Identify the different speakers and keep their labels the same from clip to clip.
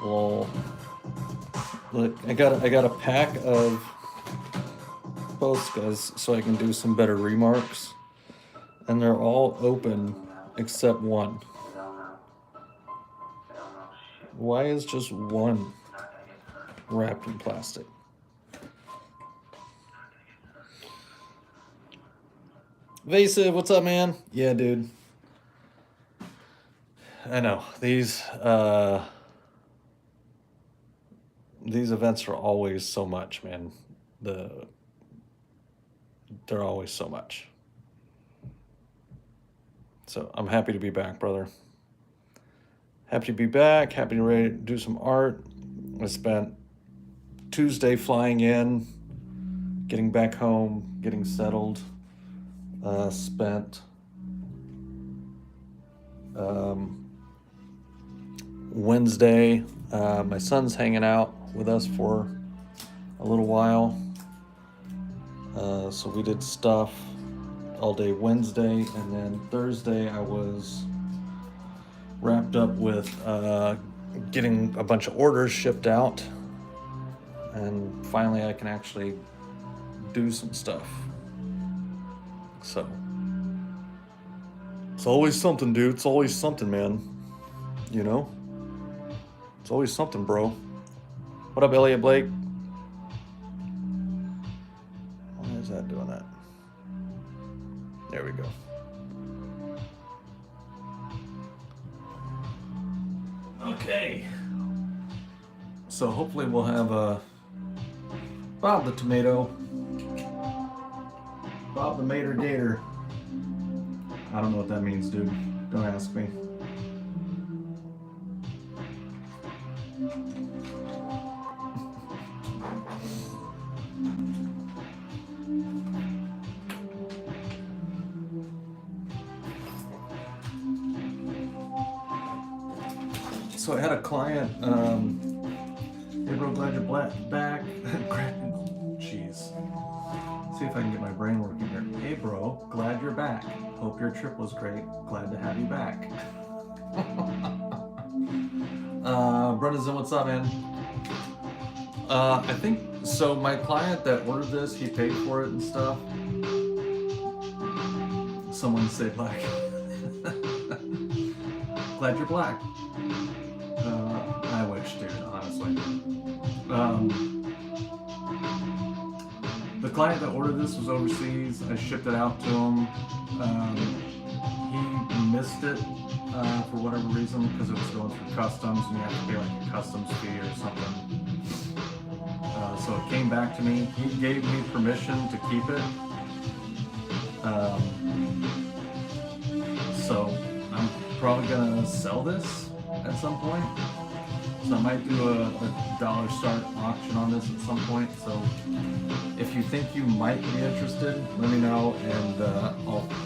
Speaker 1: Well, look, I got a pack of Poscas so I can do some better remarks, and they're all open except one. Why is just one wrapped in plastic? Vasive, what's up, man? Yeah, dude. I know these events are always so much, man. They're always so much. So I'm happy to be back, brother. Happy to be back. Happy to ready to do some art. I spent Tuesday flying in, getting back home, getting settled. Spent Wednesday. My son's hanging out with us for a little while. So we did stuff all day Wednesday, and then Thursday I was wrapped up with getting a bunch of orders shipped out, and finally I can actually do some stuff. So it's always something, dude. It's always something, man. You know? It's always something, bro. What up, Elliot Blake? Why is that doing that? There we go. Okay. So hopefully we'll have Bob the Tomato. Bob the Mater Gator. I don't know what that means, dude. Don't ask me. So I had a client, hey bro, glad you're back. Jeez. See if I can get my brain working here. Hey bro, glad you're back. Hope your trip was great. Glad to have you back. Brendan, what's up, man? I think, so my client that ordered this, he paid for it and stuff. Someone say black. Glad you're black. I wish, dude, honestly. The client that ordered this was overseas. I shipped it out to him. He missed it for whatever reason, because it was going through customs and you have to pay like a customs fee or something. So it came back to me. He gave me permission to keep it. So I'm probably gonna sell this at some point. So I might do a dollar start auction on this at some point. So if you think you might be interested, let me know, and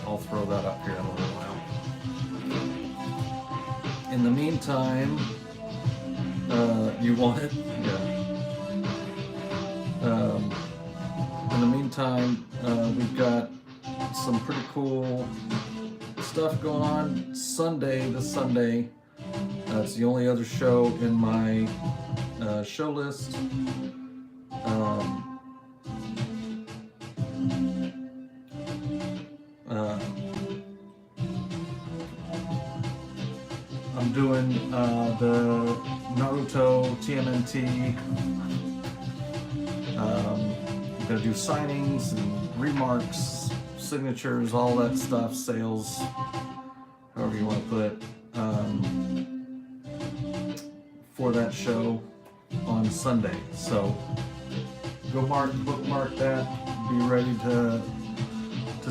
Speaker 1: I'll throw that up here in a little while. In the meantime, you want it? Yeah. In the meantime, we've got some pretty cool stuff going on. This Sunday, it's the only other show in my show list. I'm doing the Naruto TMNT. Gonna do signings and remarks, signatures, all that stuff, sales, however you want to put it, for that show on Sunday. So go bookmark that. Be ready to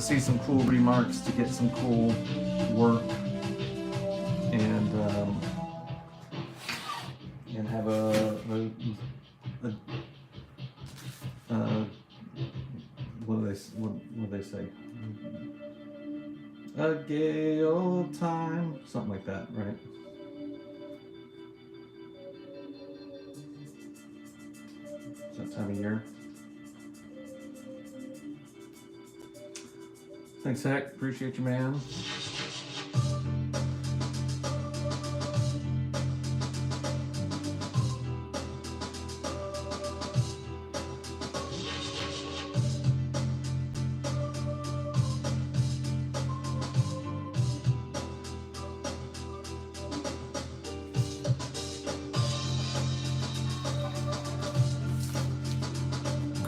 Speaker 1: see some cool remarks, to get some cool work, and have what do they say? A gay old time, something like that, right? It's that time of year. Thanks, Heck. Appreciate you, man.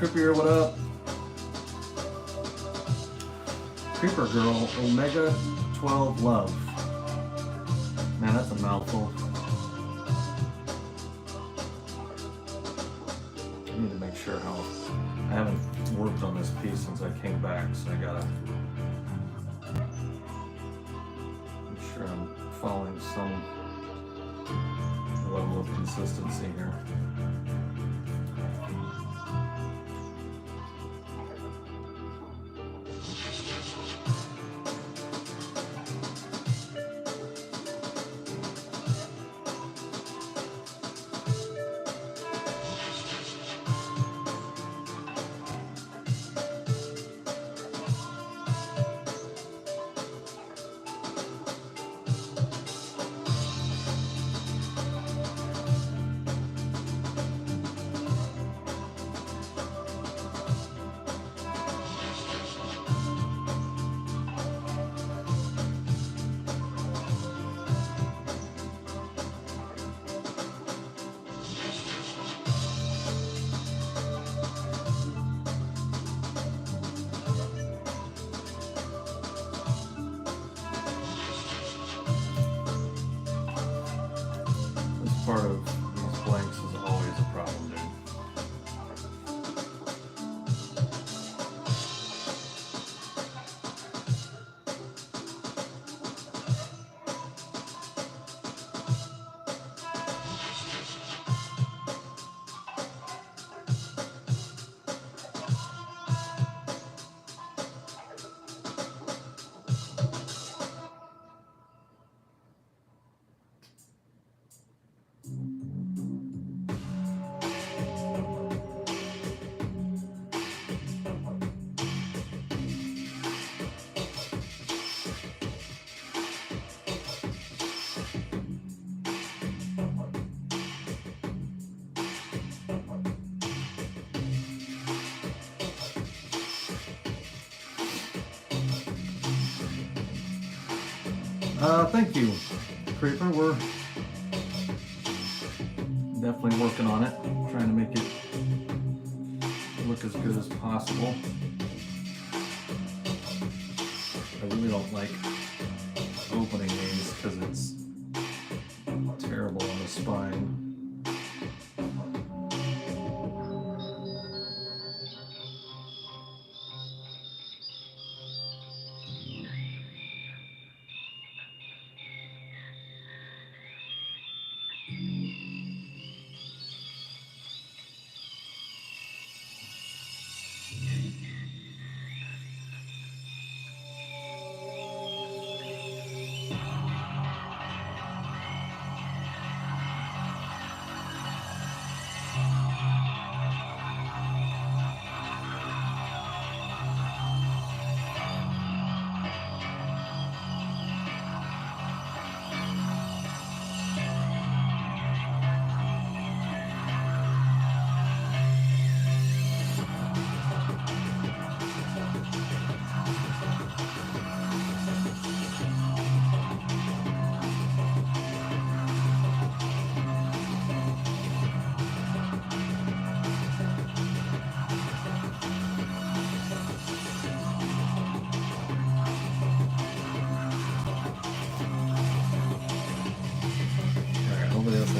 Speaker 1: Creeper, what up? Creeper Girl, Omega 12 Love. Man, that's a mouthful. I need to make sure how. I haven't worked on this piece since I came back, so I gotta make sure I'm following some level of consistency here. Part of these blanks is always a problem, dude. Thank you, Creeper. We're definitely working on it, trying to make it look as good as possible. I really don't like opening these because it's terrible on the spine.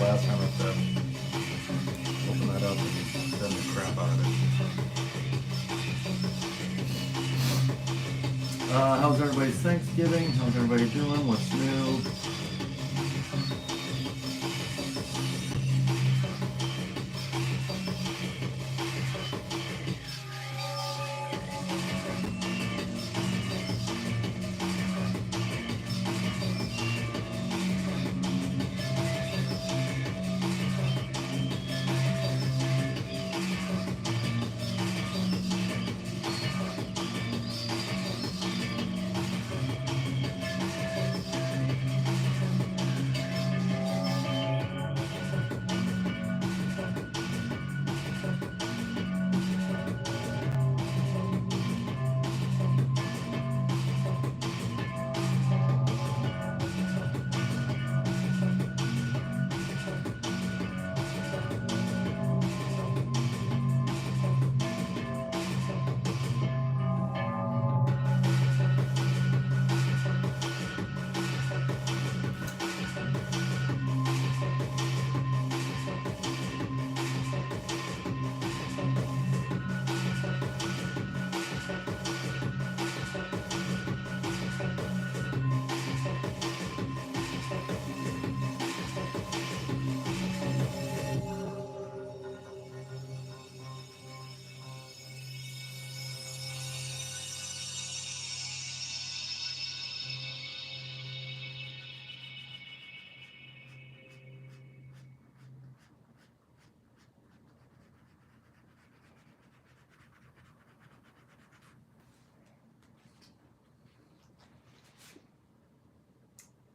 Speaker 1: Last time I have to open that up and then the crap out of it. How's everybody's Thanksgiving? How's everybody doing? What's new?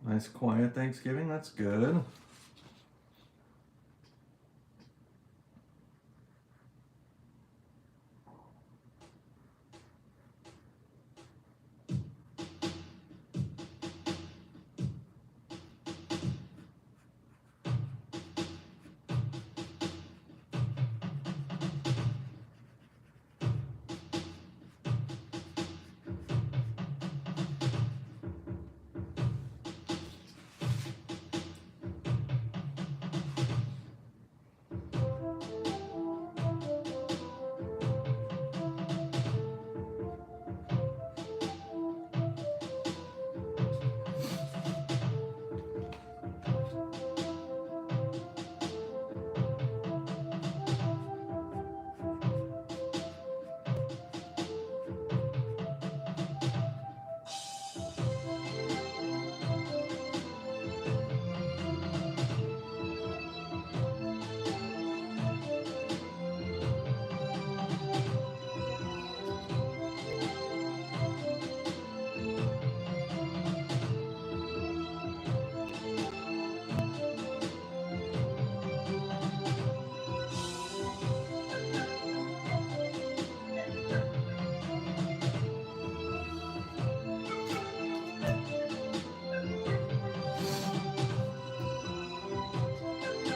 Speaker 1: Nice quiet Thanksgiving, that's good.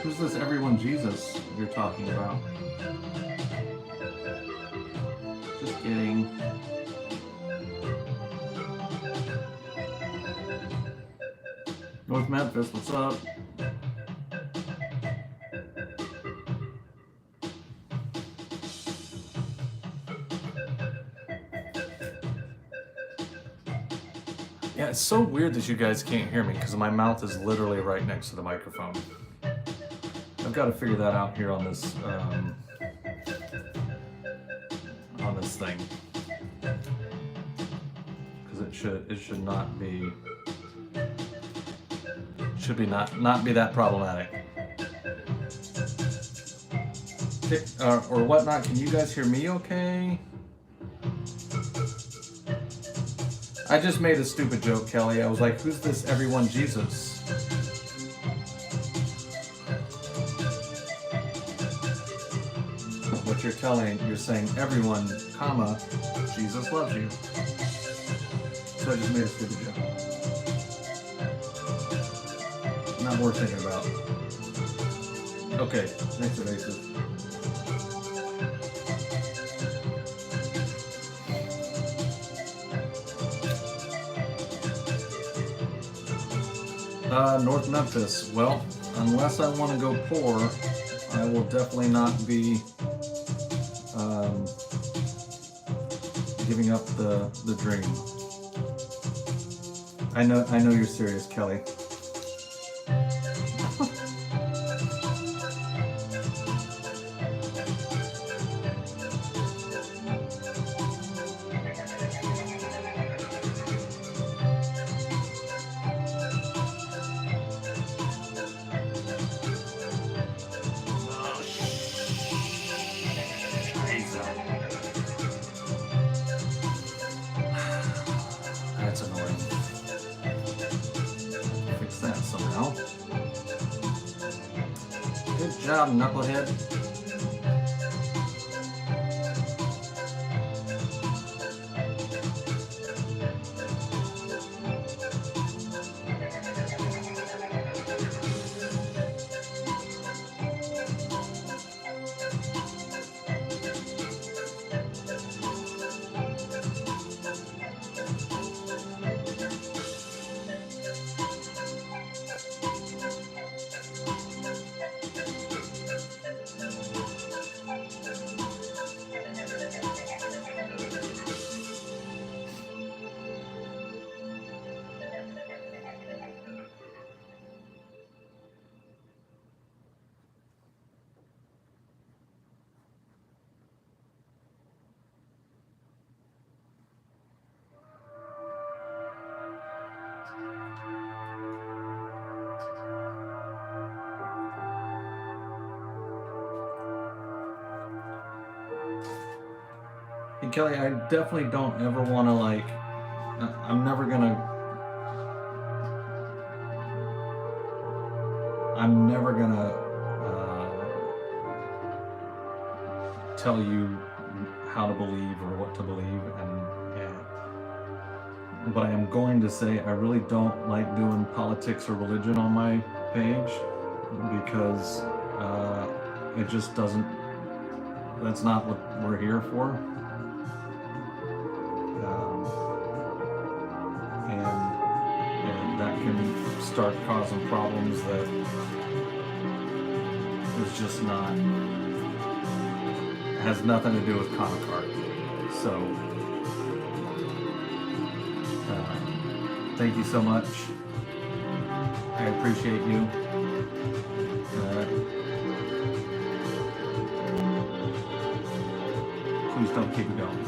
Speaker 1: Who's this everyone Jesus you're talking about? Just kidding. North Memphis, what's up? Yeah, it's so weird that you guys can't hear me because my mouth is literally right next to the microphone. I've got to figure that out here on this thing, because it should not be not be that problematic. Or whatnot. Can you guys hear me okay? I just made a stupid joke, Kelly. I was like, who's this everyone Jesus? What you're saying everyone, comma, Jesus loves you. So I just made a stupid joke. Not worth thinking about. Okay, next evasive. North Memphis. Well, unless I want to go poor, I will definitely not be giving up the dream. I know you're serious, Kelly. That's annoying. Fix that somehow. Good job, knucklehead. Hey, Kelly, I definitely don't ever want to, like, I'm never gonna I'm never gonna tell you how to believe or what to believe, but I am going to say I really don't like doing politics or religion on my page because it just doesn't. That's not what we're here for. And that can start causing problems that is just not, has nothing to do with comic art. So thank you so much. I appreciate you. Please don't keep it going.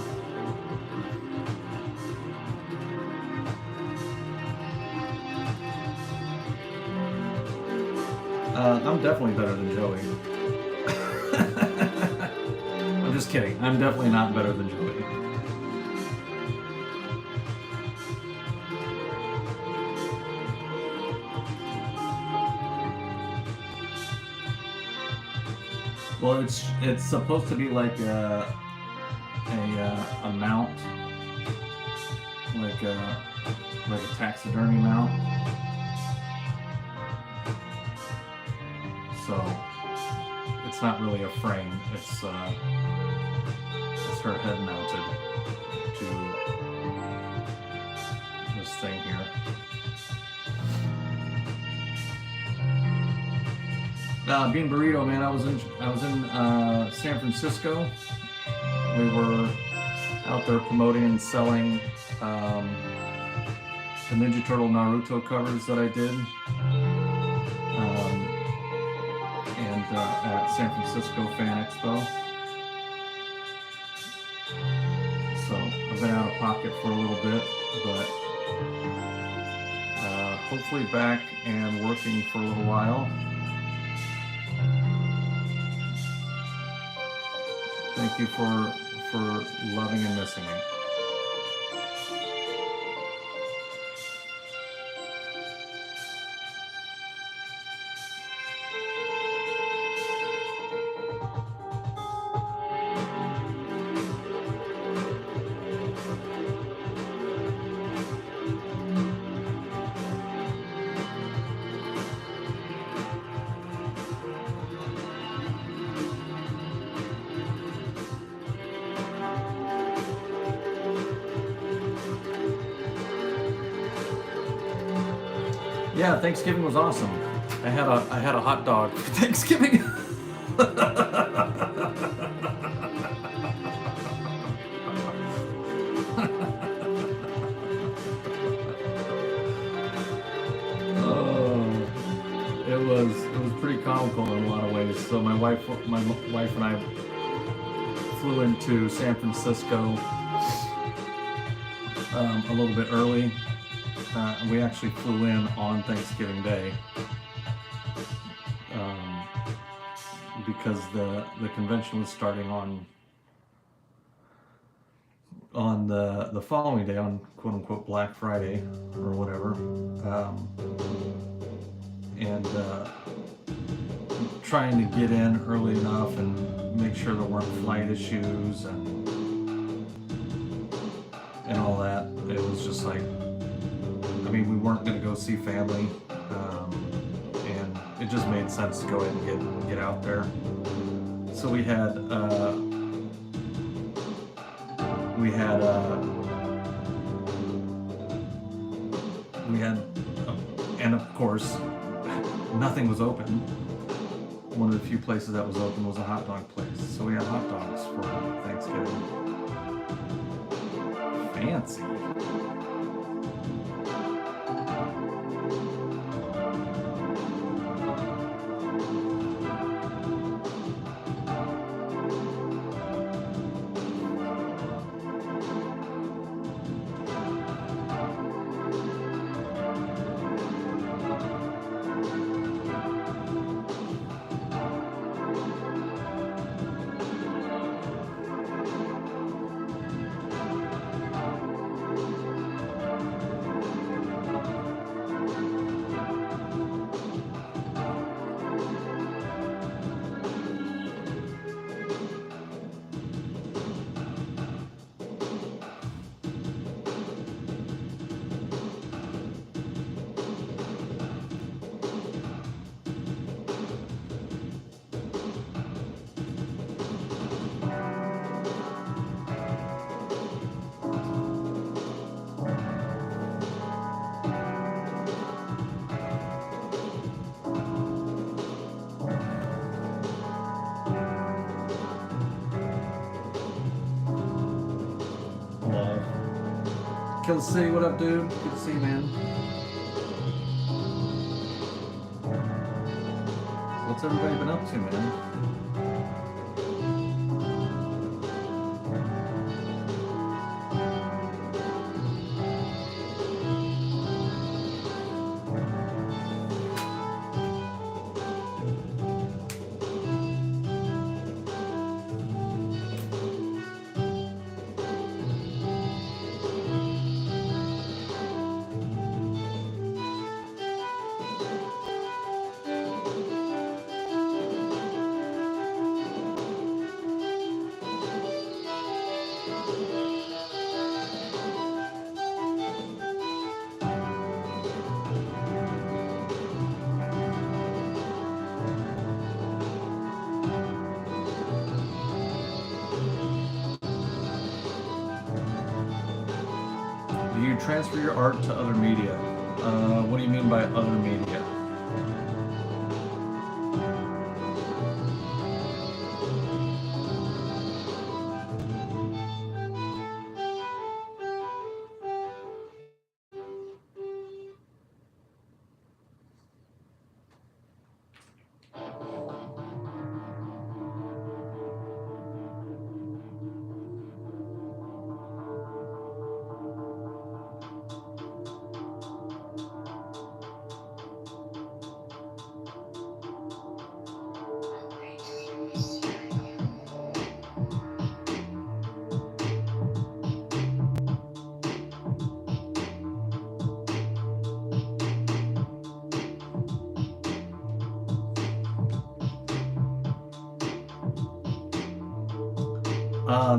Speaker 1: I'm definitely better than Joey. I'm just kidding. I'm definitely not better than Joey. Well, it's supposed to be like a mount, like a taxidermy mount. So it's not really a frame. It's her head mounted to this thing here. Bean Burrito, man. I was in San Francisco. We were out there promoting and selling the Ninja Turtle Naruto covers that I did, and at San Francisco Fan Expo. So I've been out of pocket for a little bit, but hopefully back and working for a little while. Thank you for loving and missing me. Yeah, Thanksgiving was awesome. I had a hot dog for Thanksgiving. It was pretty comical in a lot of ways. So my wife and I flew into San Francisco a little bit early. We actually flew in on Thanksgiving Day because the convention was starting on the following day, on quote unquote Black Friday or whatever, and trying to get in early enough and make sure there weren't flight issues and all that. It was just like, I mean, we weren't going to go see family, and it just made sense to go ahead and get out there. So we had and of course, nothing was open. One of the few places that was open was a hot dog place. So we had hot dogs for Thanksgiving. Fancy. Kill City, what up, dude? Good to see you, man. What's everybody been up to, man? Do you transfer your art to other media? What do you mean by other media?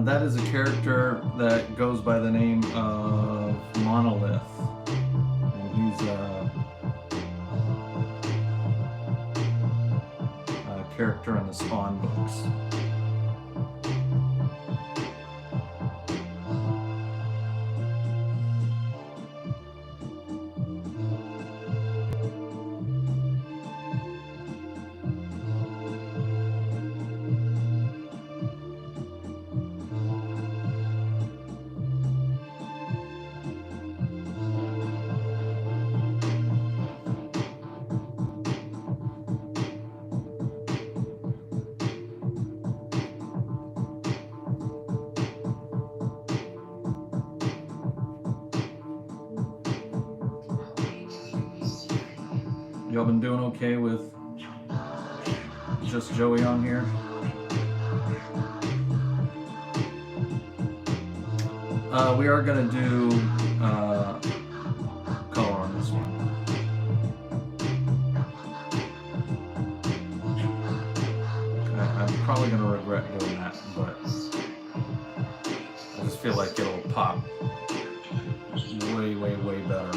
Speaker 1: That is a character that goes by the name of Monolith, and he's a character in the Spawn books. Y'all been doing okay with just Joey on here? We are gonna do color on this one. I'm probably gonna regret doing that, but I just feel like it'll pop way, way, way better.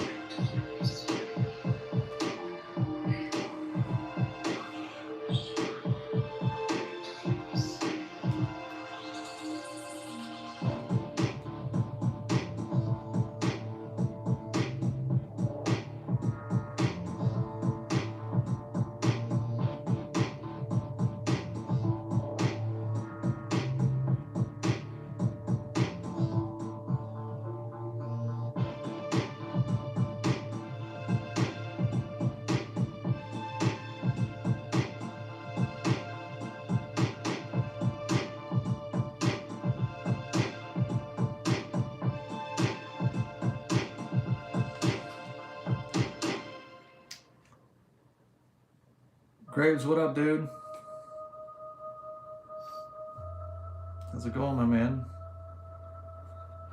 Speaker 1: Graves, what up, dude? How's it going, my man?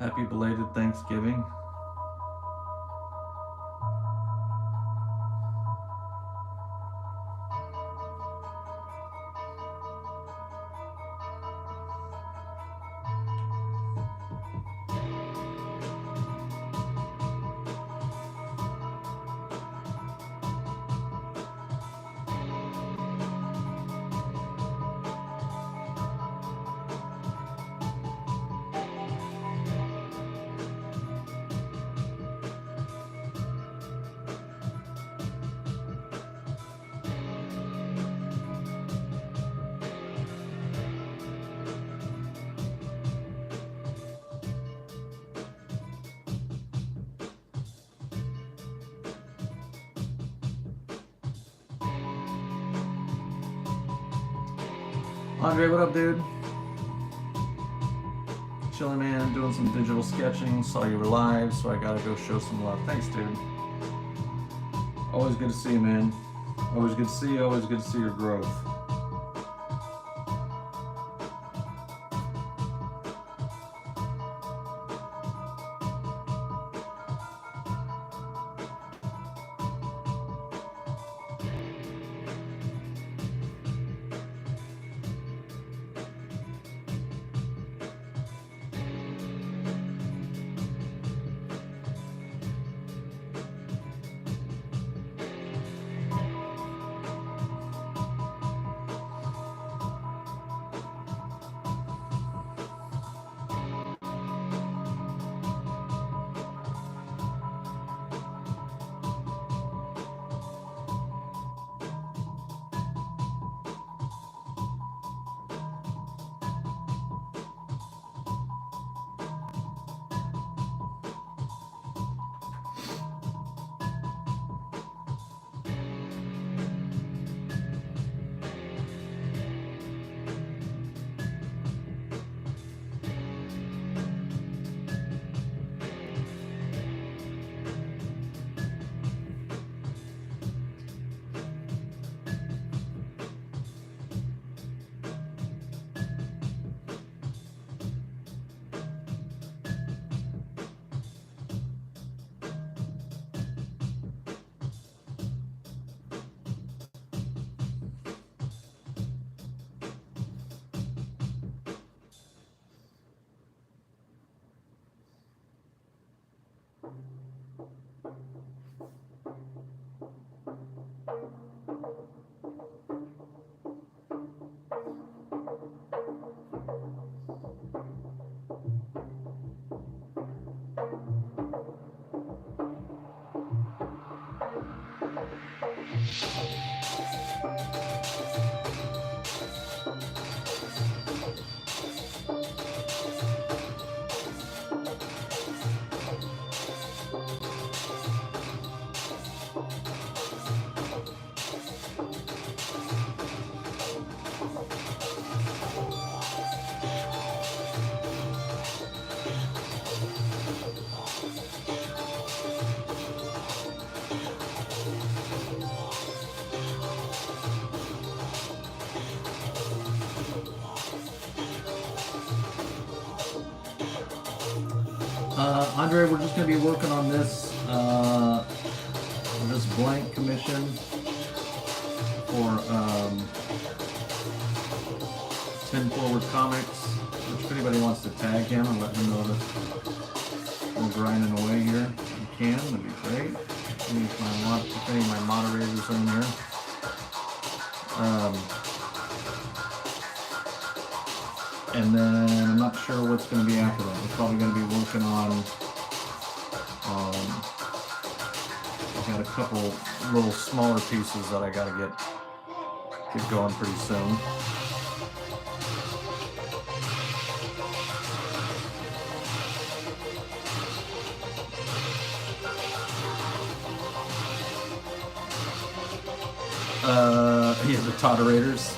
Speaker 1: Happy belated Thanksgiving. Andre, what up, dude? Chilling, man, doing some digital sketching. Saw you were live, so I gotta go show some love. Thanks, dude. Always good to see you, man. Always good to see you. Always good to see your growth. Andre, we're just going to be working on this this blank commission for 10 Forward Comics, which if anybody wants to tag him and let him know that we're grinding away here, you can, that'd be great. If any of my moderators are in there. And then I'm not sure what's going to be after that. We're probably going to be working on, I've got a couple little smaller pieces that I got to get going pretty soon. Yeah, the Todderators.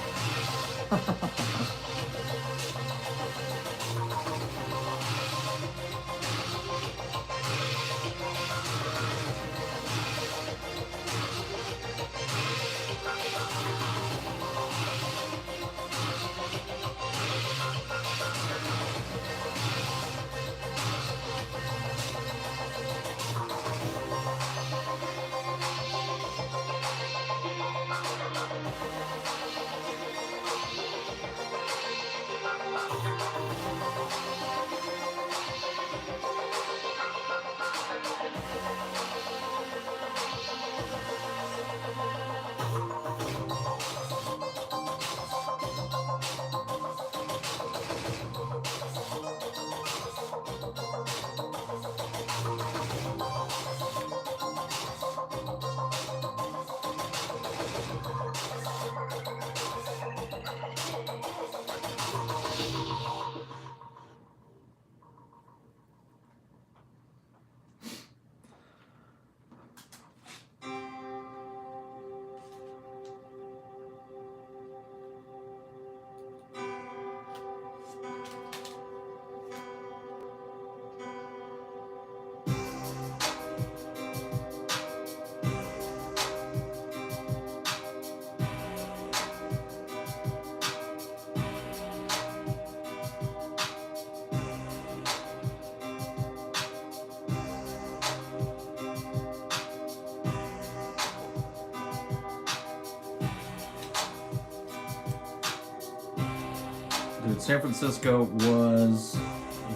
Speaker 1: dude, San Francisco was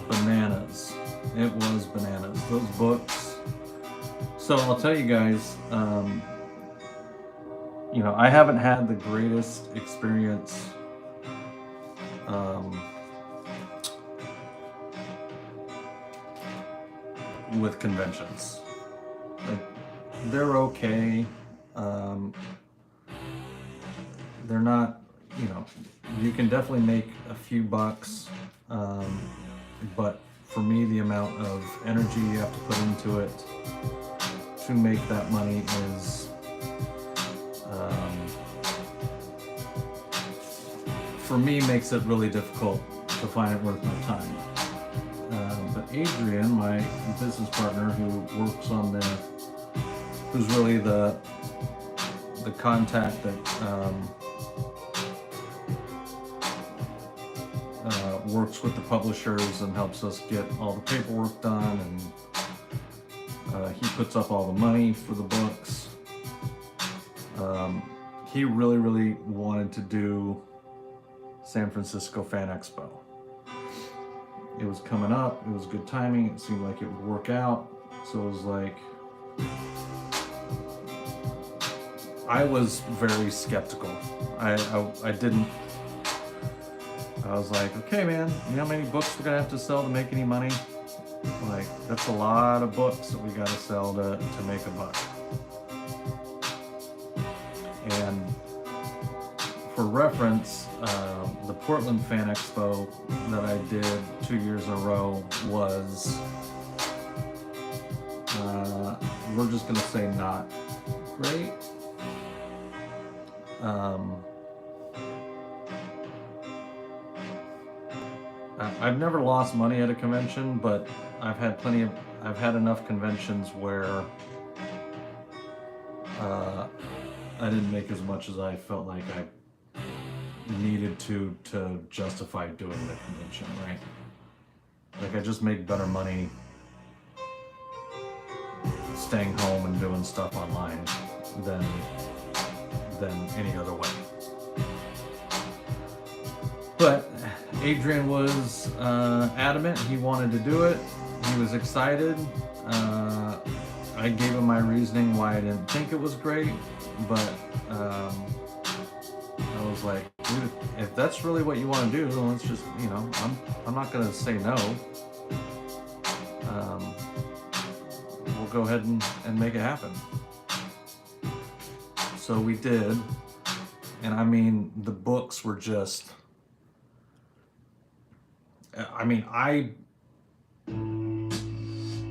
Speaker 1: bananas. It was bananas. Those books. So I'll tell you guys, I haven't had the greatest experience with conventions. Like, they're okay. They're not, you can definitely make a few bucks, but for me, the amount of energy you have to put into it to make that money is, for me, makes it really difficult to find it worth my time. But Adrian, my business partner, who's really the contact that works with the publishers and helps us get all the paperwork done, and he puts up all the money for the books. He really, really wanted to do San Francisco Fan Expo. It was coming up, it was good timing, it seemed like it would work out, so it was like, I was very skeptical. I was like, okay man, you know how many books we're gonna have to sell to make any money? Like, that's a lot of books that we gotta sell to make a buck. And for reference, the Portland Fan Expo that I did 2 years in a row was, we're just gonna say not great. I've never lost money at a convention, but I've had enough conventions where I didn't make as much as I felt like I needed to justify doing the convention, right? Like, I just make better money staying home and doing stuff online than any other way. But Adrian was adamant. He wanted to do it. He was excited. I gave him my reasoning why I didn't think it was great, but I was like, dude, if that's really what you want to do, then let's just, I'm not gonna say no. We'll go ahead and make it happen. So we did, and I mean, the books were just,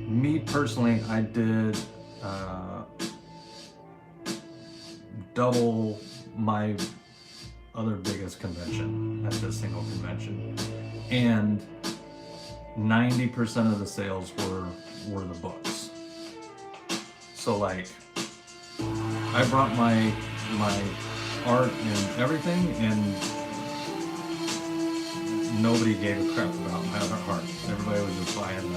Speaker 1: me personally, I did double my other biggest convention at this single convention, and 90% of the sales were the books. So like, I brought my art and everything, and nobody gave a crap about my other art. Everybody was just buying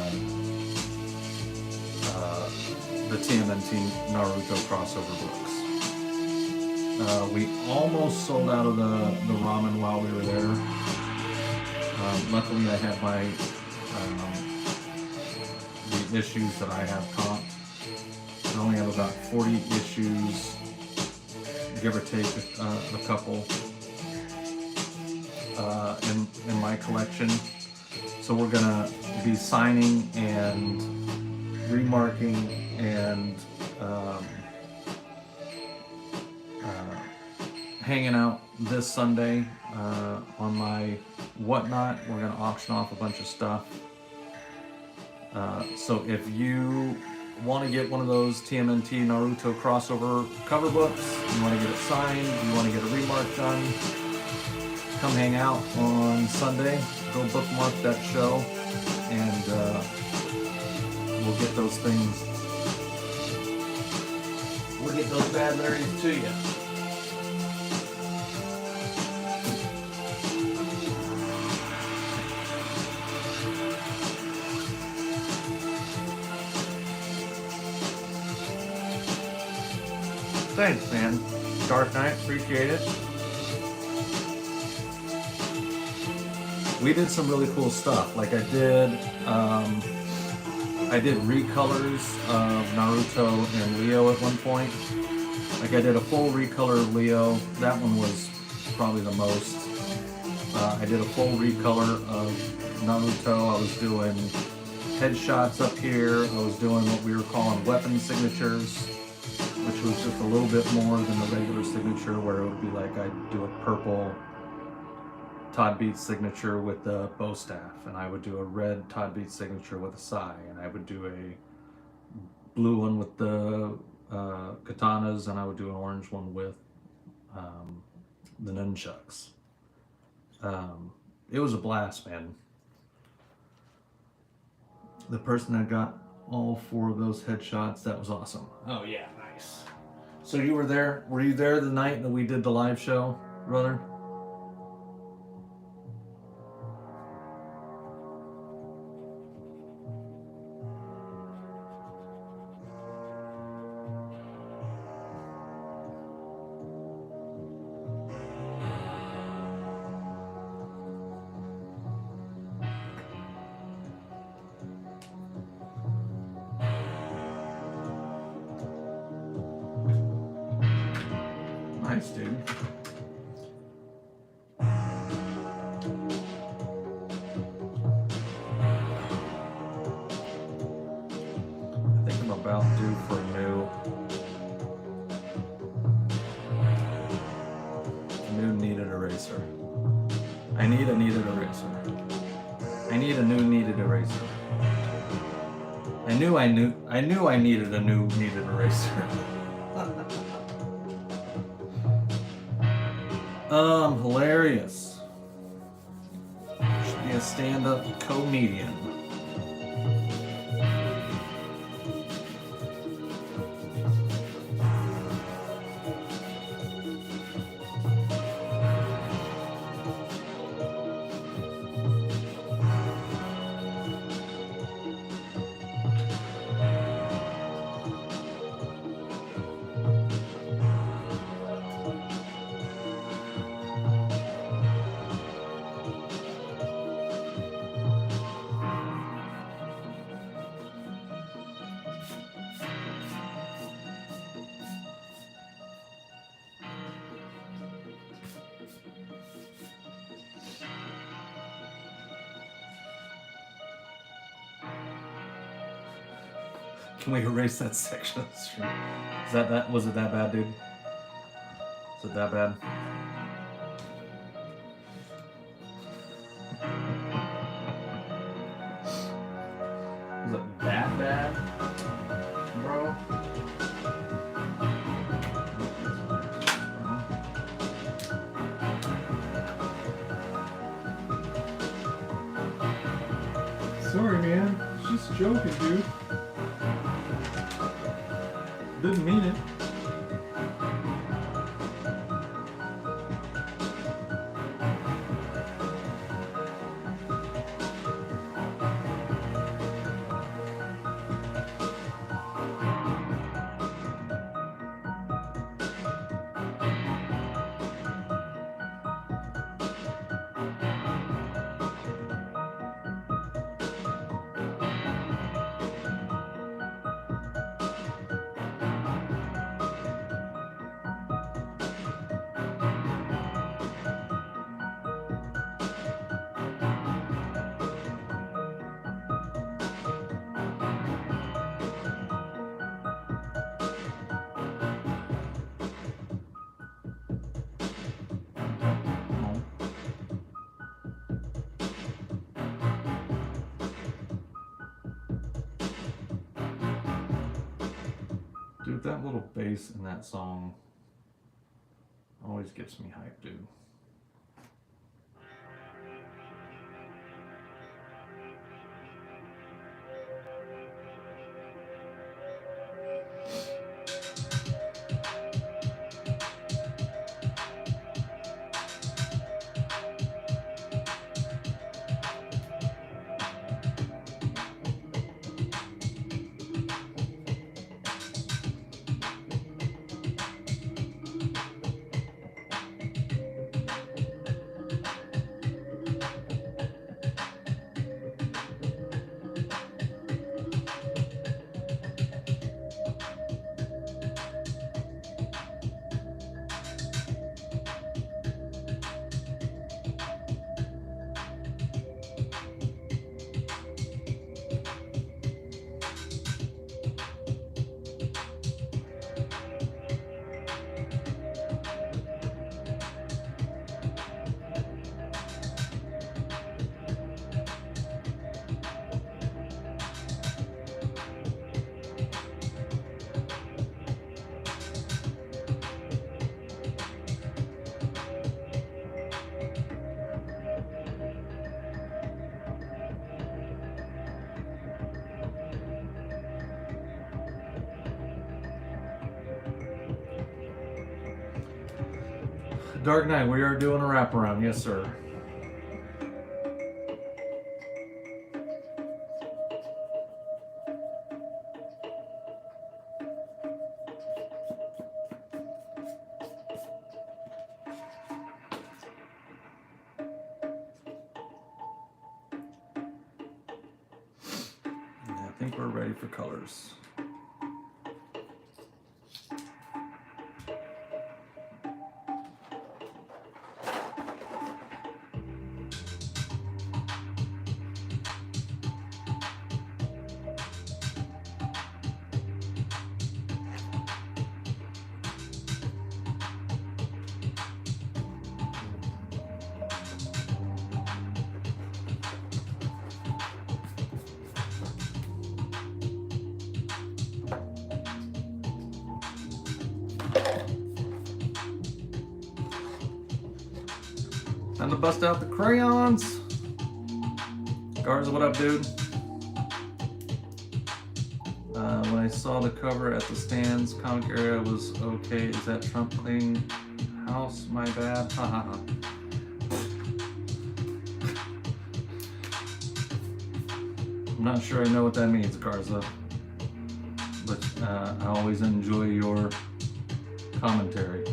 Speaker 1: the TMNT Naruto crossover books. We almost sold out of the ramen while we were there. Luckily, I had the issues that I have comped. I only have about 40 issues, give or take a couple, in my collection. So we're gonna be signing and remarking and hanging out this Sunday on my whatnot. We're gonna auction off a bunch of stuff. So if you want to get one of those TMNT Naruto crossover cover books, you want to get it signed, you want to get a remark done, come hang out on Sunday, go bookmark that show, and we'll get those things, we'll get those bad Larrys to you. Thanks, man. Dark Knight, appreciate it. we did some really cool stuff. Like I did recolors of Naruto and Leo at one point. Like I did a full recolor of Leo. That one was probably the most. I did a full recolor of Naruto. I was doing headshots up here. I was doing what we were calling weapon signatures, which was just a little bit more than the regular signature, where it would be like I'd do a purple Todd Beats signature with the bow staff, and I would do a red Todd Beats signature with a sai, and I would do a blue one with the katanas, and I would do an orange one with the nunchucks. It was a blast, man. The person that got all 4 of those headshots, that was awesome. Oh yeah, nice. So you were there? Were you there the night that we did the live show, brother? Nice, dude. I think I'm about due for a new needed eraser. I need a needed eraser. I need a new needed eraser. I knew I needed a new needed eraser. Hilarious. Should be a stand-up comedian. Can we erase that section of the stream? Was it that bad, dude? Is it that bad? Is it that bad, bro?
Speaker 2: Sorry, man. Just joking, dude. Didn't mean it.
Speaker 1: Dude, that little bass in that song always gets me hyped, dude. Dark Knight, we are doing a wraparound. Yes, sir. I think we're ready for colors. Time to bust out the crayons. Garza, what up, dude? When I saw the cover at the stands, comic area was okay. Is that Trump cleaning house? My bad. Ha ha ha. I'm not sure I know what that means, Garza. But I always enjoy your commentary.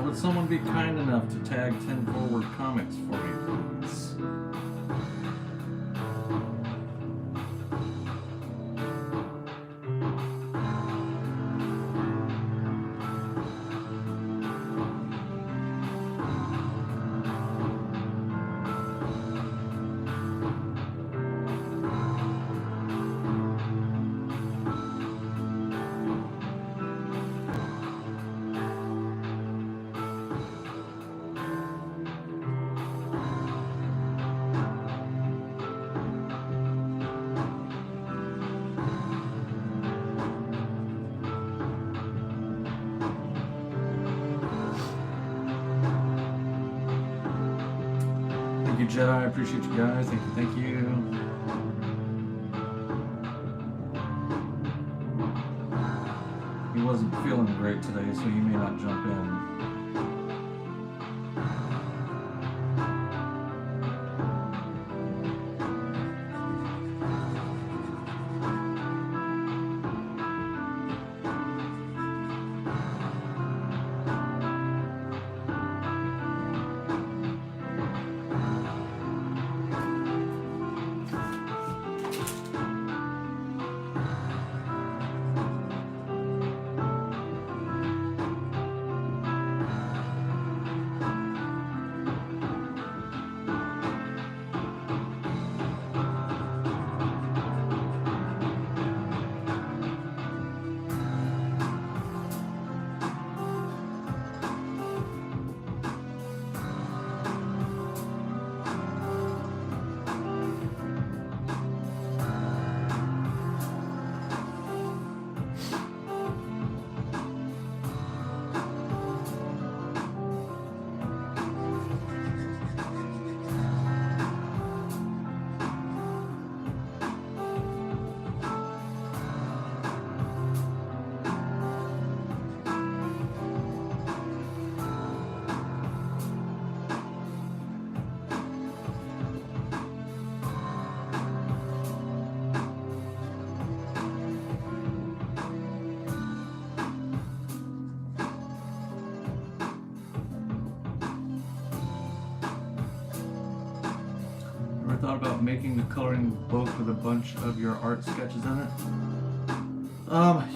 Speaker 1: Would someone be kind enough to tag 10 Forward Comics for me, please? Thank you, Jedi. I appreciate you guys. Thank you, thank you. He wasn't feeling great today, so he may not jump in. Ever thought about making the coloring book with a bunch of your art sketches in it?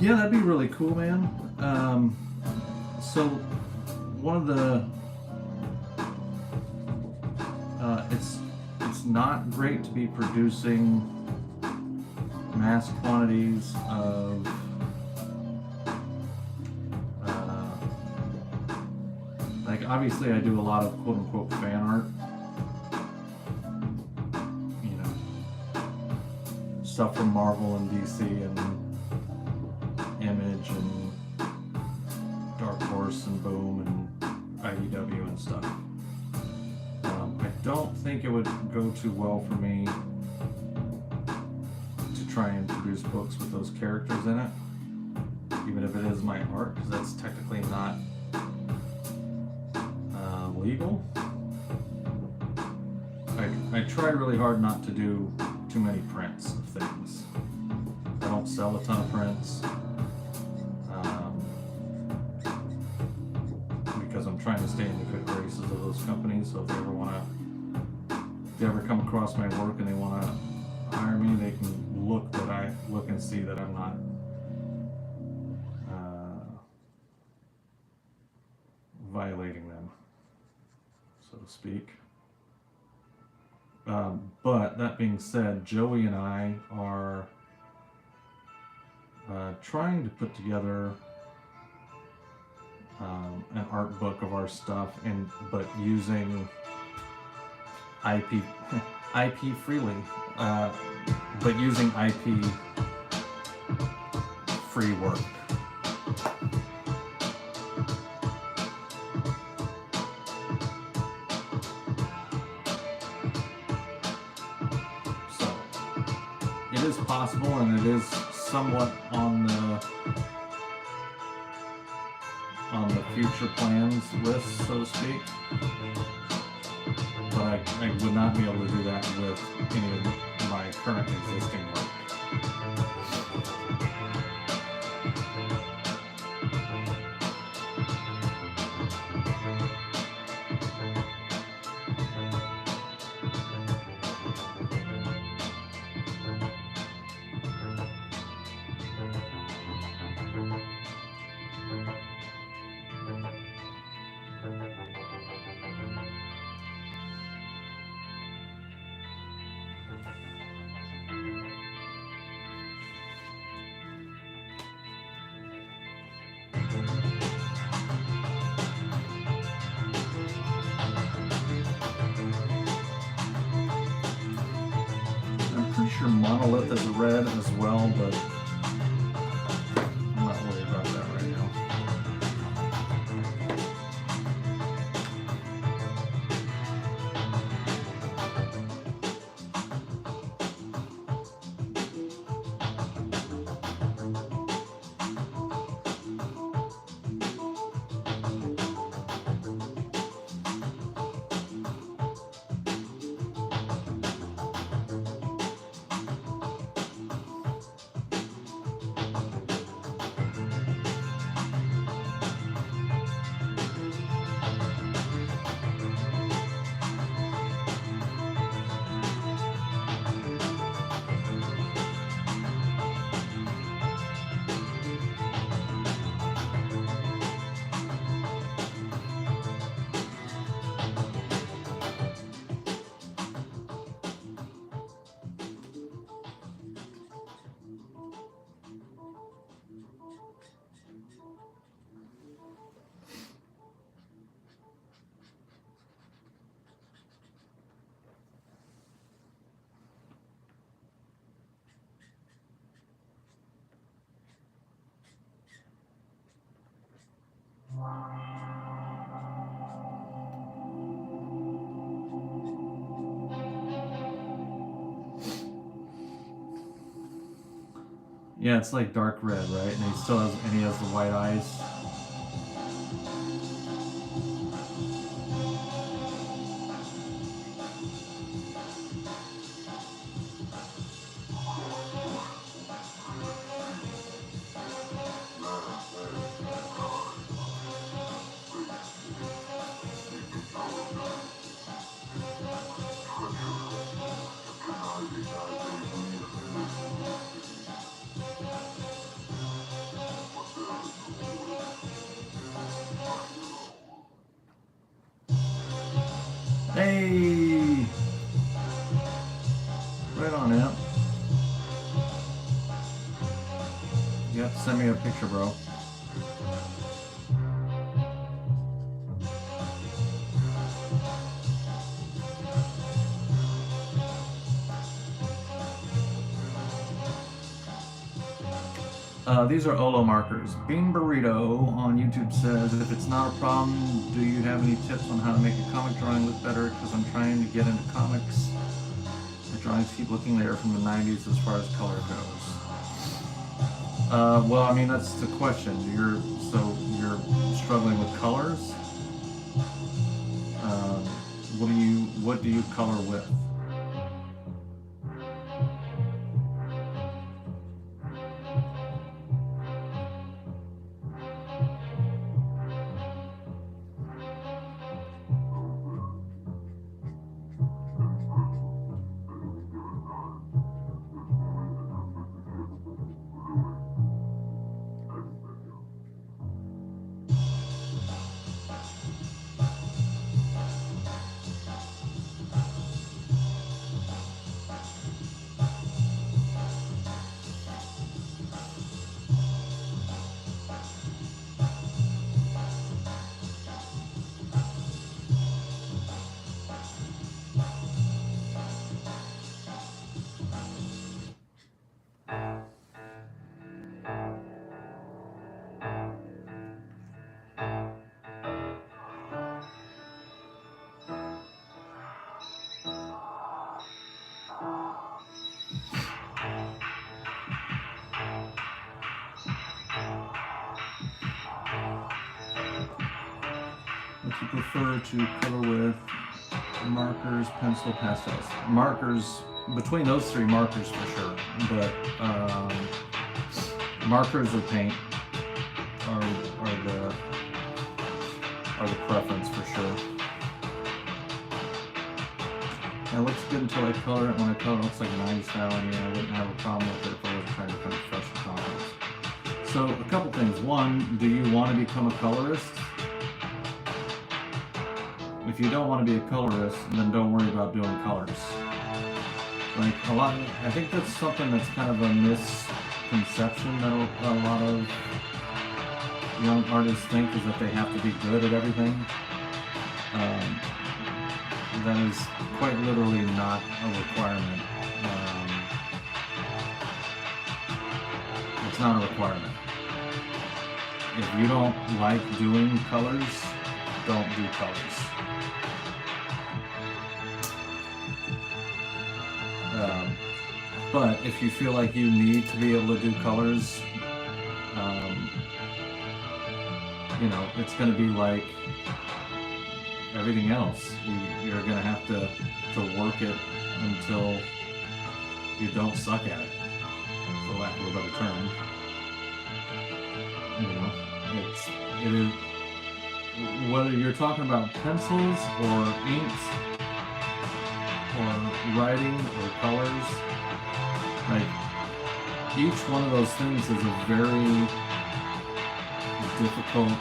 Speaker 1: Yeah, that'd be really cool, man. So one of the it's not great to be producing mass quantities of like obviously I do a lot of quote unquote fan art, you know, stuff from Marvel and DC and Image and Dark Horse and Boom and IDW and stuff. I don't think it would go too well for me to try and produce books with those characters in it, even if it is my art, because that's technically not legal. I try really hard not to do too many prints of things. I don't sell a ton of prints. Because I'm trying to stay in the good graces of those companies, so if they ever come across my work and they want to hire me, they can look and see that I'm not violating them, so to speak. But that being said, Joey and I are trying to put together an art book of our stuff, but using IP IP freely, but using IP free work. So it is possible, and it is somewhat on the future plans list, so to speak. But I would not be able to do that with any of my current existing work. I'm pretty sure Monolith is red as well, but I'm not worried about that right now. Yeah, it's like dark red, right? And he has the white eyes. send me a picture, bro. These are Olo markers. Bean Burrito on YouTube says, if it's not a problem, do you have any tips on how to make a comic drawing look better? Because I'm trying to get into comics. The drawings keep looking there from the 90s as far as color goes. Well, I mean, that's the question. You're struggling with colors. What do you color with? What you prefer to color with? Markers, pencil, pastels. Markers, between those three, markers for sure. But markers or paint are the preference for sure. It looks good until I color it. When I color it, looks like 90s style. I mean, I wouldn't have a problem with it if I was trying to become a professional colorist. So a couple things. One, do you want to become a colorist? If you don't want to be a colorist, then don't worry about doing colors. Like I think that's something that's kind of a misconception that a lot of young artists think, is that they have to be good at everything. That is quite literally not a requirement. It's not a requirement. If you don't like doing colors, don't do colors. But if you feel like you need to be able to do colors, you know, it's going to be like everything else. You're going to have to work it until you don't suck at it, for lack of a better term. You know, it is, whether you're talking about pencils or inks or writing or colors, like each one of those things is a very difficult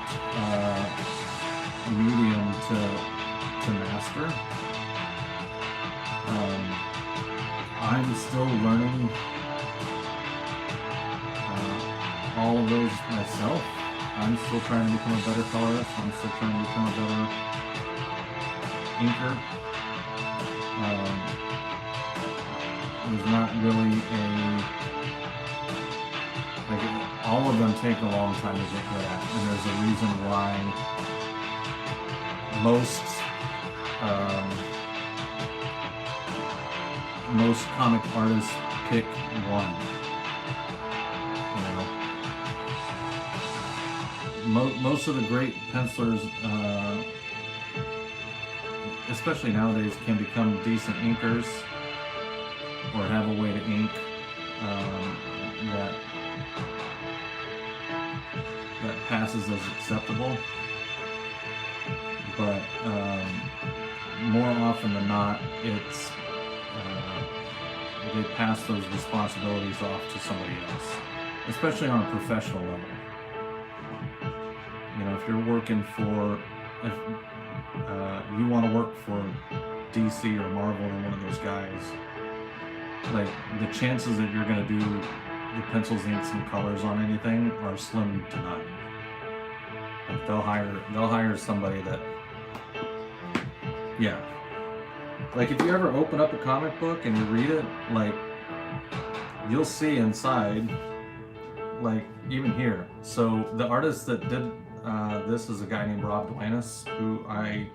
Speaker 1: medium to master. I'm still learning all of those myself. I'm still trying to become a better colorist. I'm still trying to become a better inker. There's not really all of them take a long time to get good at, and there's a reason why most comic artists pick one. You know, most of the great pencilers, especially nowadays, can become decent inkers or have a way to ink that passes as acceptable. But more often than not, it's they pass those responsibilities off to somebody else, especially on a professional level. You know, if you're working for, if you want to work for DC or Marvel or one of those guys, like the chances that you're going to do the pencils, inks, and colors on anything are slim to none. Like they'll hire somebody that, yeah. Like if you ever open up a comic book and you read it, like you'll see inside, like even here. So the artist that did this is a guy named Rob Duanis, who I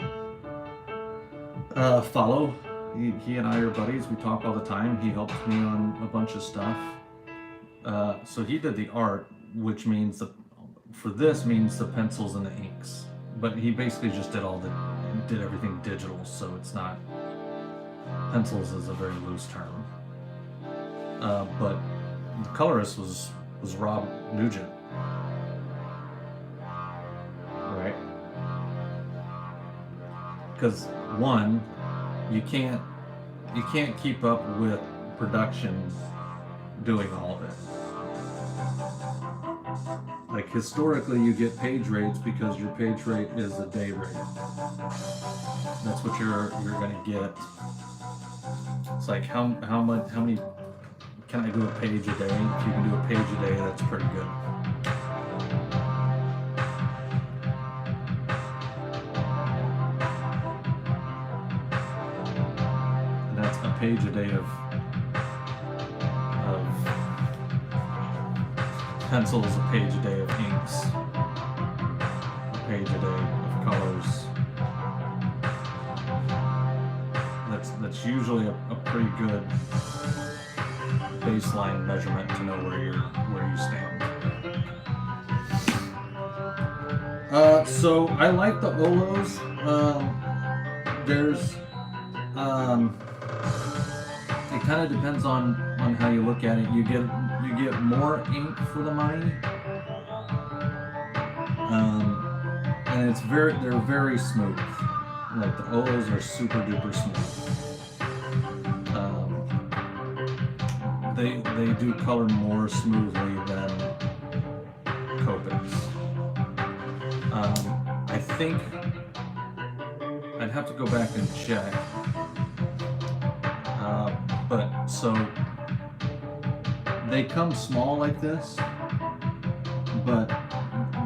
Speaker 1: follow. He and I are buddies. We talk all the time. He helps me on a bunch of stuff. So he did the art, which means for this means the pencils and the inks. But he basically just did everything digital. So it's not, pencils is a very loose term. But the colorist was Rob Nugent. Right? Because one, you can't keep up with production doing all of it. Like historically, you get page rates because your page rate is a day rate. That's what you're gonna get. It's like how many can I do a page a day? If you can do a page a day, that's pretty good. A page a day of pencils, a page a day of inks, a page a day of colors. That's usually a pretty good baseline measurement to know where you stand. So I like the Olos. It kind of depends on how you look at it. You get more ink for the money, and they're very smooth. Like the Olos are super duper smooth. They do color more smoothly than Copics. I think I'd have to go back and check. But so they come small like this, but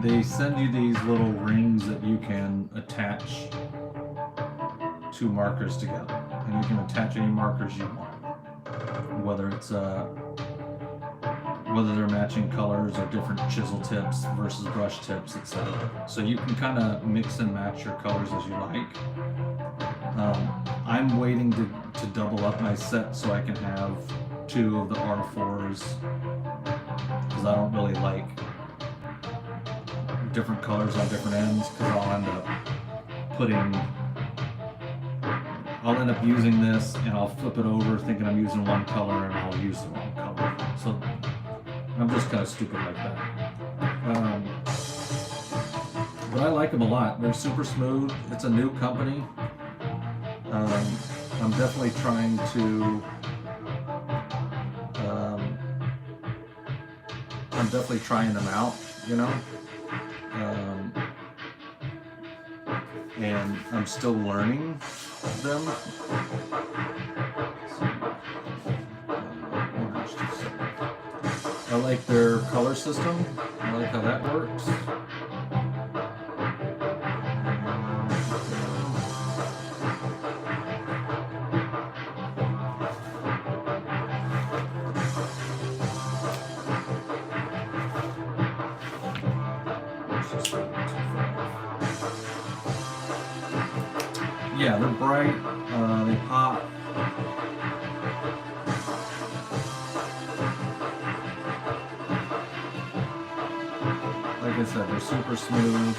Speaker 1: they send you these little rings that you can attach two markers together, and you can attach any markers you want, whether they're matching colors or different chisel tips versus brush tips, etc. So you can kind of mix and match your colors as you like. I'm waiting to double up my set so I can have two of the R4s, because I don't really like different colors on different ends, because I'll end up using this and I'll flip it over thinking I'm using one color and I'll use the wrong color. So I'm just kind of stupid like that. But I like them a lot. They're super smooth. It's a new company. I'm definitely trying to I'm definitely trying them out, you know, and I'm still learning them. I like their color system. I like how that works. Yeah, they're bright, they pop. Like I said, they're super smooth.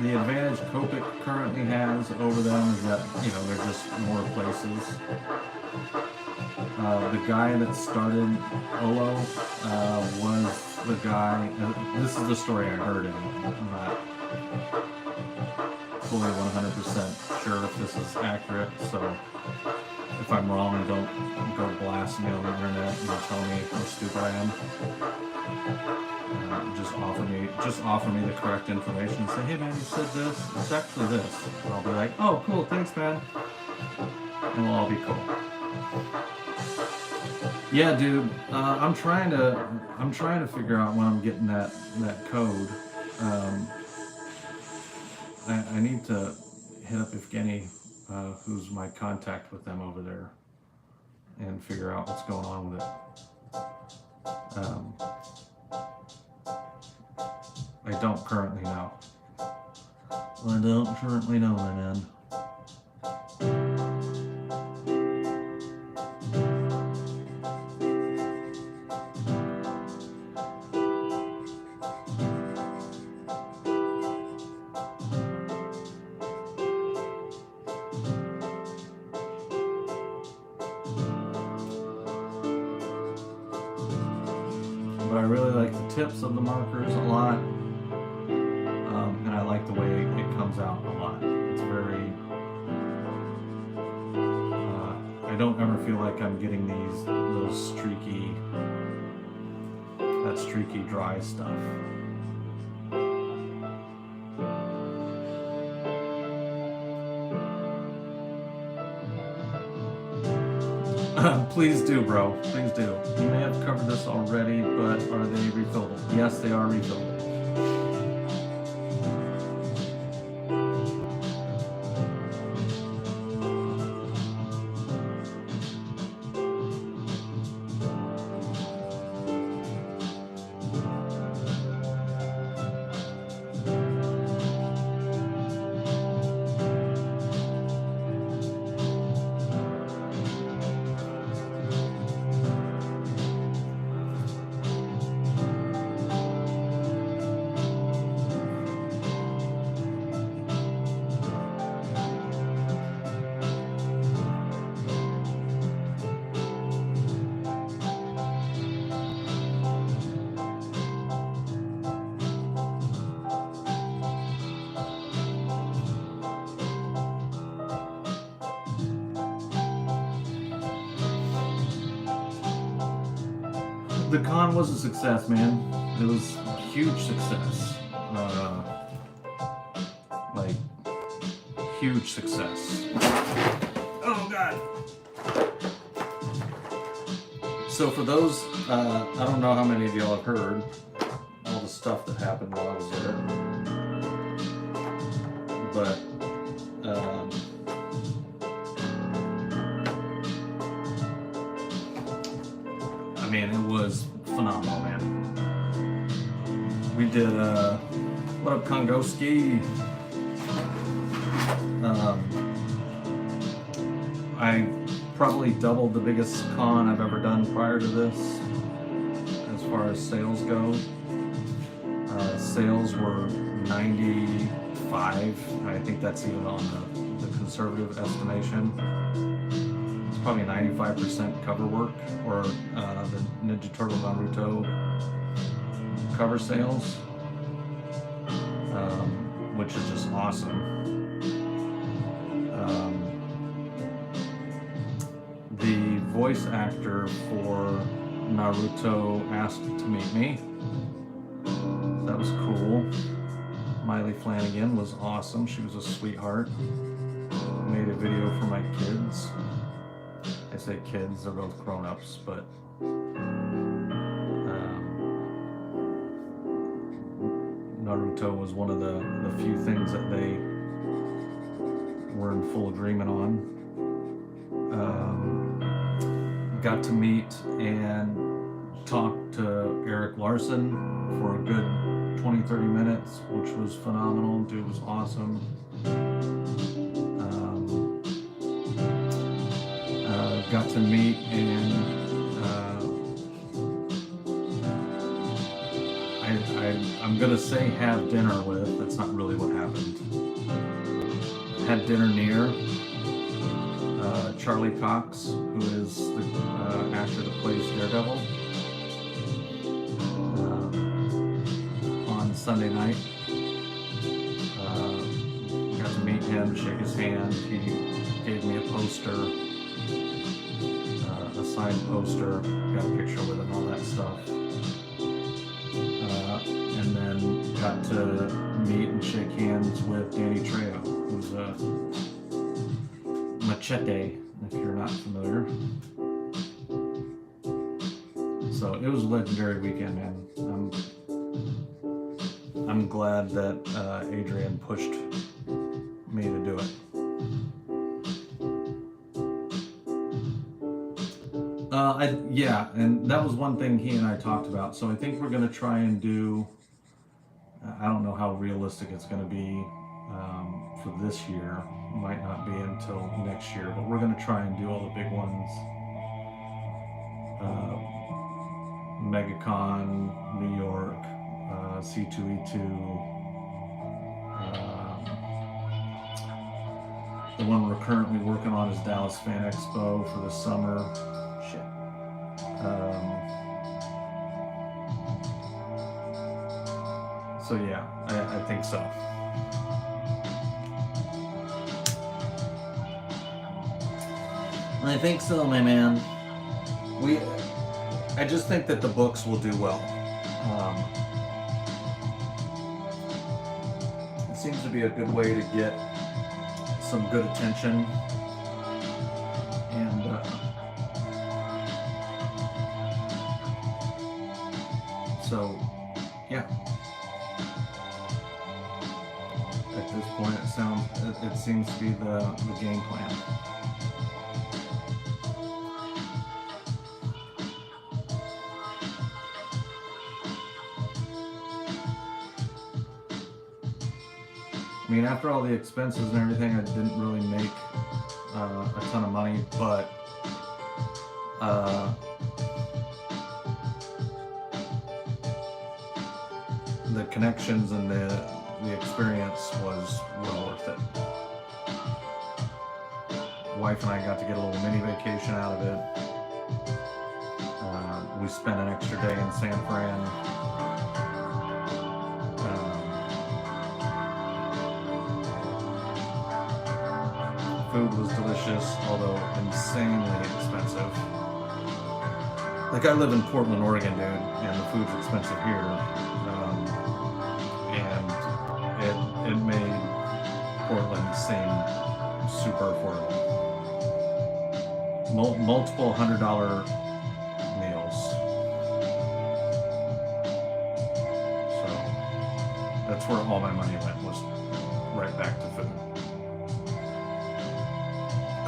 Speaker 1: The advantage Copic currently has over them is that, you know, they're just more places. The guy that started Olo was the guy, this is the story I heard, and I'm not fully 100% sure if this is accurate, so if I'm wrong, don't go blast me on the internet and tell me how stupid I am. Just offer me the correct information and say, hey man, you said this, it's actually this. And I'll be like, oh cool, thanks man. And we'll all be cool. Yeah, dude. I'm trying to figure out when I'm getting that code. Um, I need to hit up Evgeny, who's my contact with them over there, and figure out what's going on with it. I don't currently know. I don't currently know, my man. But I really like the tips of the markers a lot, and I like the way it comes out a lot. It's very, I don't ever feel like I'm getting those streaky dry stuff. Please do, bro. Please do. You may have covered this already, but are they refillable? Yes, they are refillable. The con was a success, man. It was a huge success. Like, huge success. Oh, God. So for those, I don't know how many of y'all have heard all the stuff that happened while I was there. But, I mean, it was phenomenal, man. We did, what up, Kongoski? I probably doubled the biggest con I've ever done prior to this, as far as sales go. Sales were 95. I think that's even on the conservative estimation. It's probably 95% cover work, or the Ninja Turtle Naruto cover sales, which is just awesome. The voice actor for Naruto asked to meet me. That was cool. Miley Flanagan was awesome. She was a sweetheart. Made a video for my kids. I say kids, they're both grown-ups, but Naruto was one of the few things that they were in full agreement on. Got to meet and talk to Eric Larson for a good 20-30 minutes, which was phenomenal. Dude was awesome. Got to meet and I'm gonna say have dinner with. That's not really what happened. Had dinner near Charlie Cox, who is the actor that plays Daredevil, on Sunday night. Got to meet him, shake his hand. He gave me a poster, a signed poster, got a picture with it and all that stuff. And then got to meet and shake hands with Danny Trejo, who's a Machete, if you're not familiar. So it was a legendary weekend, man. I'm glad that Adrian pushed me to do it. Yeah, and that was one thing he and I talked about. So I think we're gonna try and do. I don't know how realistic it's gonna be for this year. Might not be until next year, but we're gonna try and do all the big ones. MegaCon, New York, C2E2. The one we're currently working on is Dallas Fan Expo for the summer. Shit. So yeah, I think so. I think so, my man. I just think that the books will do well. It seems to be a good way to get some good attention, and so yeah. At this point, it seems to be the game plan. I mean, after all the expenses and everything, I didn't really make a ton of money, but the connections and the experience was well worth it. Wife and I got to get a little mini vacation out of it. We spent an extra day in San Fran. Food was delicious, although insanely expensive. Like, I live in Portland, Oregon, dude, and the food's expensive here. And it made Portland seem super affordable. Multiple $100 meals. So that's where all my money went, was right back to food.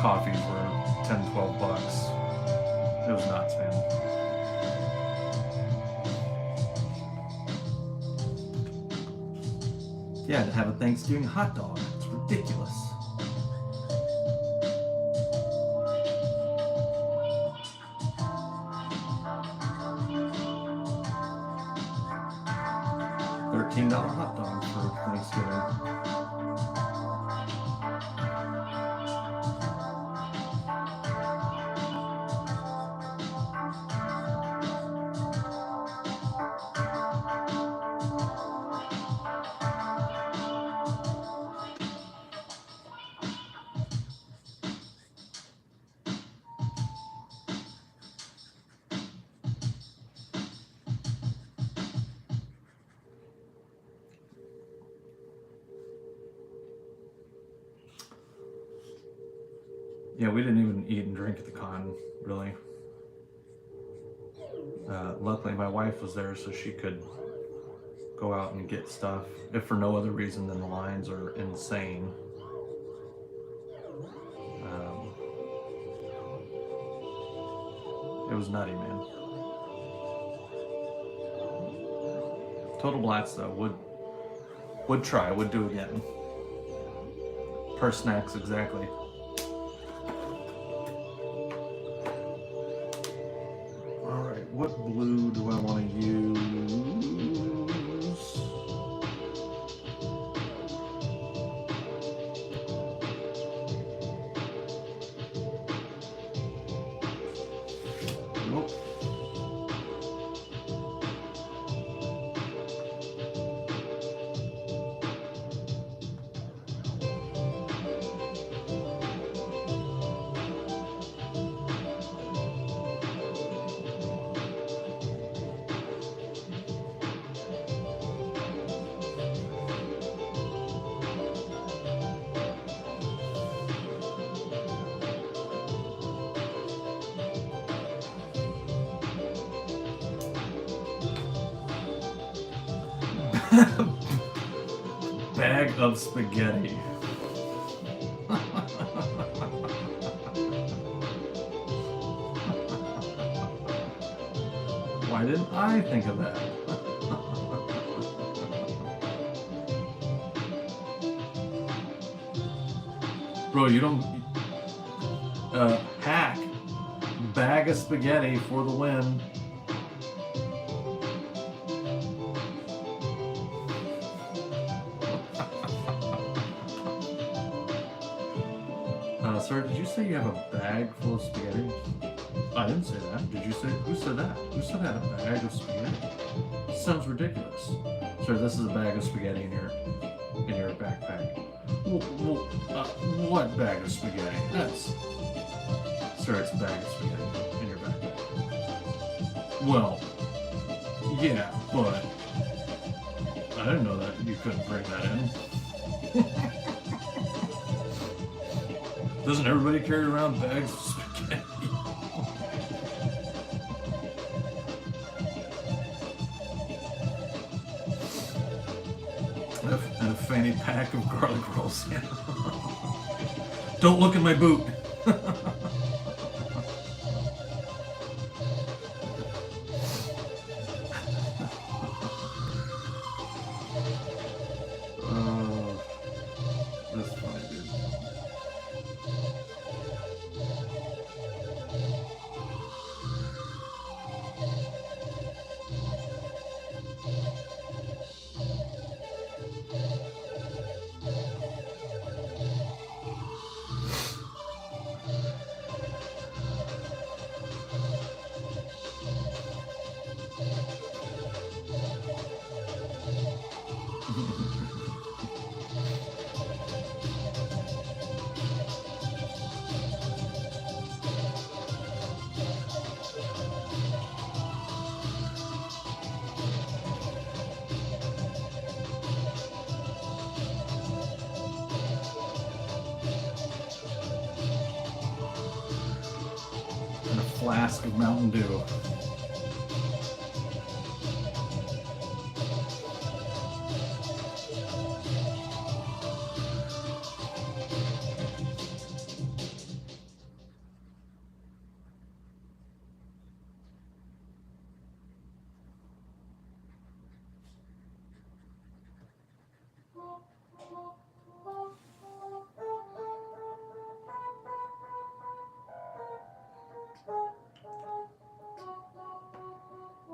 Speaker 1: Coffees were $10-12. It was nuts, man. Yeah, to have a Thanksgiving hot dog. It's ridiculous. $13 hot dog for Thanksgiving. Yeah, we didn't even eat and drink at the con, really. Luckily, my wife was there, so she could go out and get stuff, if for no other reason than the lines are insane. It was nutty, man. Total blast, though. Would try, would do again. Per snacks, exactly. What blue do I want to use? Nope. Bag of spaghetti. Why didn't I think of that? Bro, you don't... hack. Bag of spaghetti for the win. Sir, did you say you have a bag full of spaghetti? I didn't say that. Did you say? Who said that? Who said I had a bag of spaghetti? This sounds ridiculous. Sir, this is a bag of spaghetti in your backpack. What bag of spaghetti? That's... Sir, it's a bag of spaghetti in your backpack. Well, yeah, but I didn't know that you couldn't bring that in. Doesn't everybody carry around bags of spaghetti? And a fanny pack of garlic rolls. Yeah. Don't look at my boot. That's funny, dude. And a flask of Mountain Dew.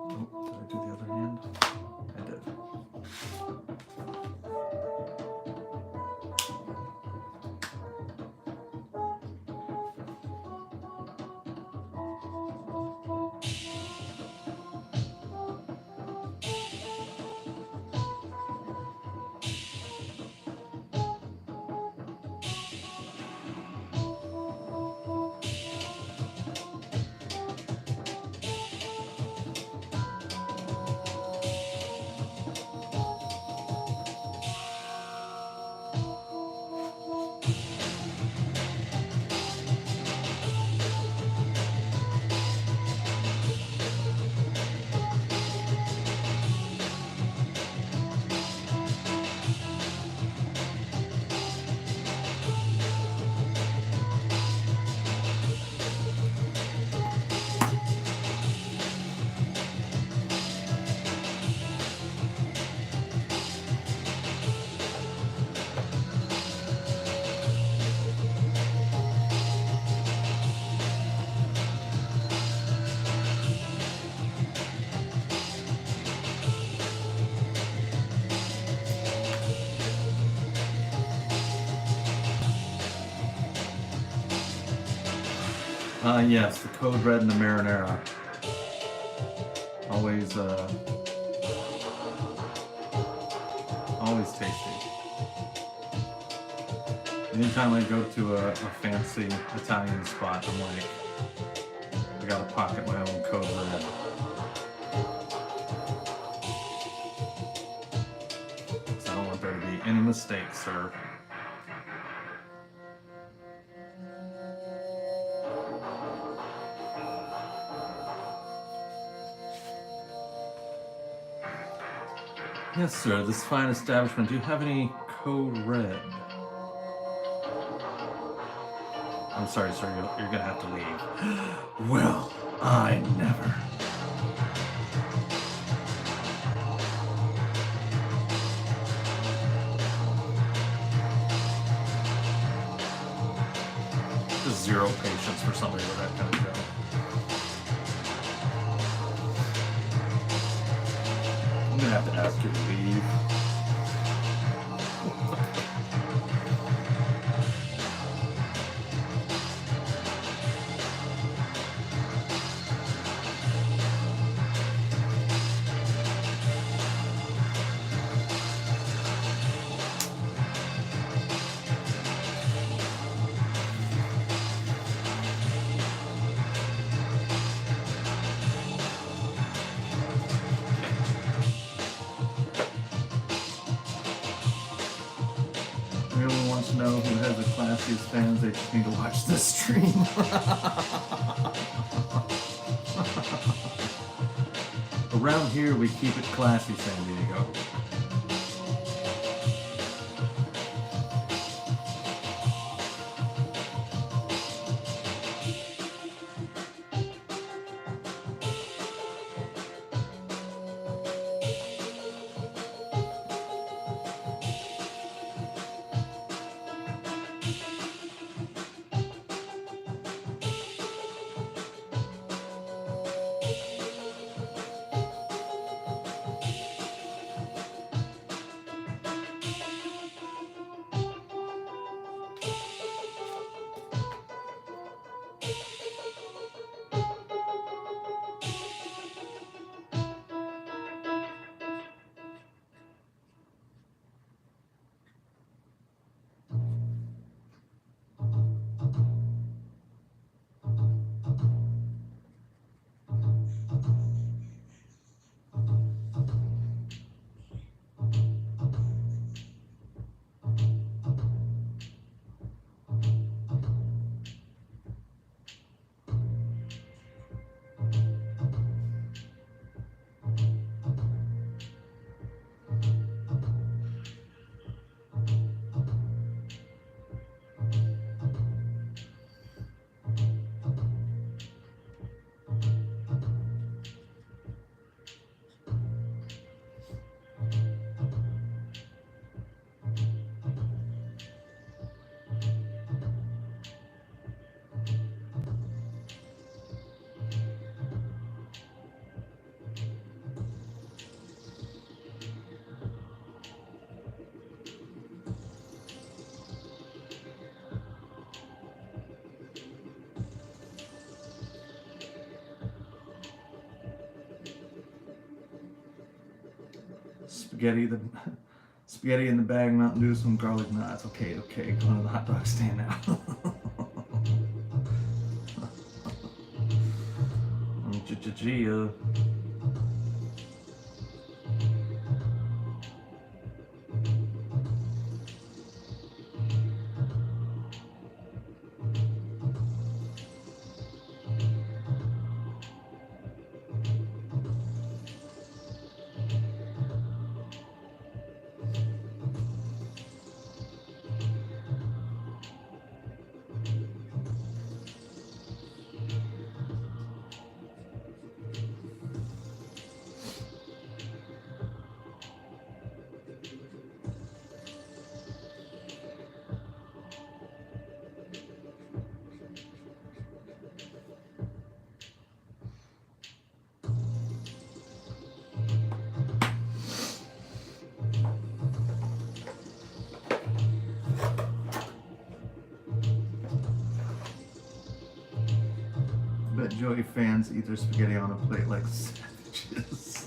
Speaker 1: Did I do the other hand? I did. Yes, the Code Red and the Marinara. Always, always tasty. Anytime I go to a fancy Italian spot, I'm like, I gotta pocket my own Code Red. So I don't want there to be any mistakes, sir. Yes, sir. This fine establishment. Do you have any code red? I'm sorry, sir. You're gonna have to leave. Well, I never. Just zero patience for somebody with that kind of job. I'm gonna have to ask you to leave. Everyone wants to know who has the classiest fans. They just need to watch this stream. Around here, we keep it classy, San Diego. Spaghetti in the bag, Mountain Dew, some garlic knots. Okay, going to the hot dog stand now. Gia. Bet Joey fans eat their spaghetti on a plate like savages.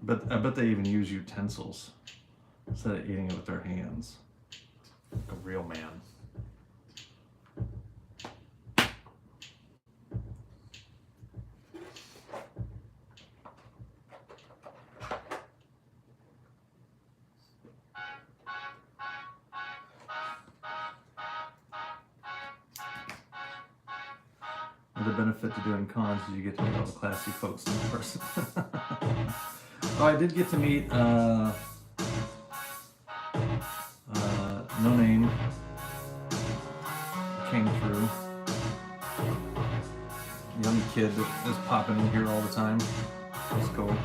Speaker 1: But I bet they even use utensils instead of eating it with their hands. Like a real man. The benefit to doing cons is you get to meet all the classy folks in person. Oh, I did get to meet No Name came through. Young kid that is popping in here all the time. That's cool.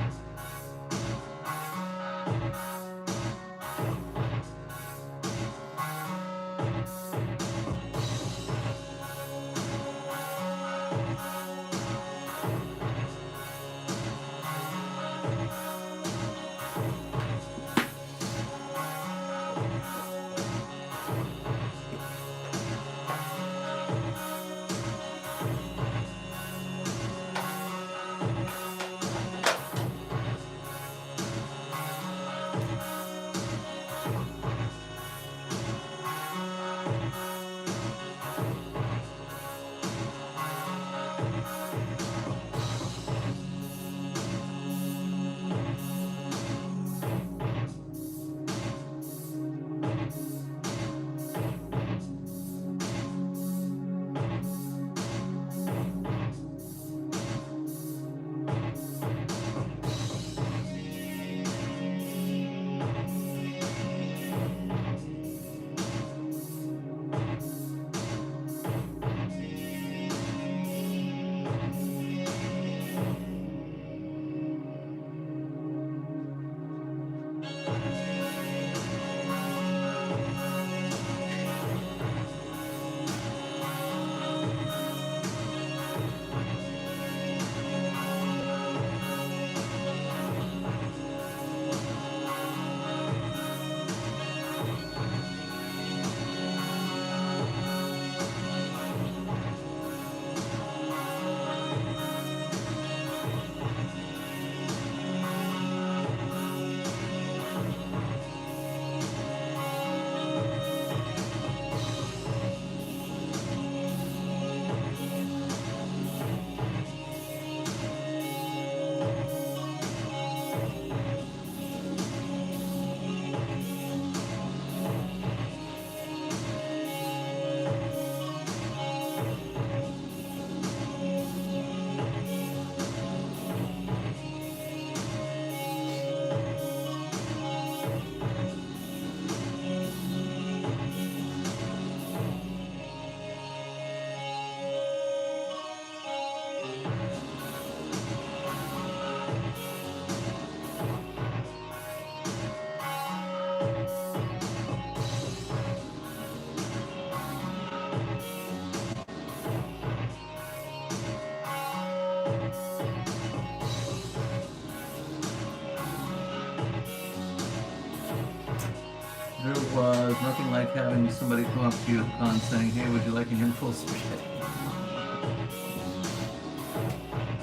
Speaker 1: There was nothing like having somebody come up to you at the con saying, "Hey, would you like a handful of spaghetti?"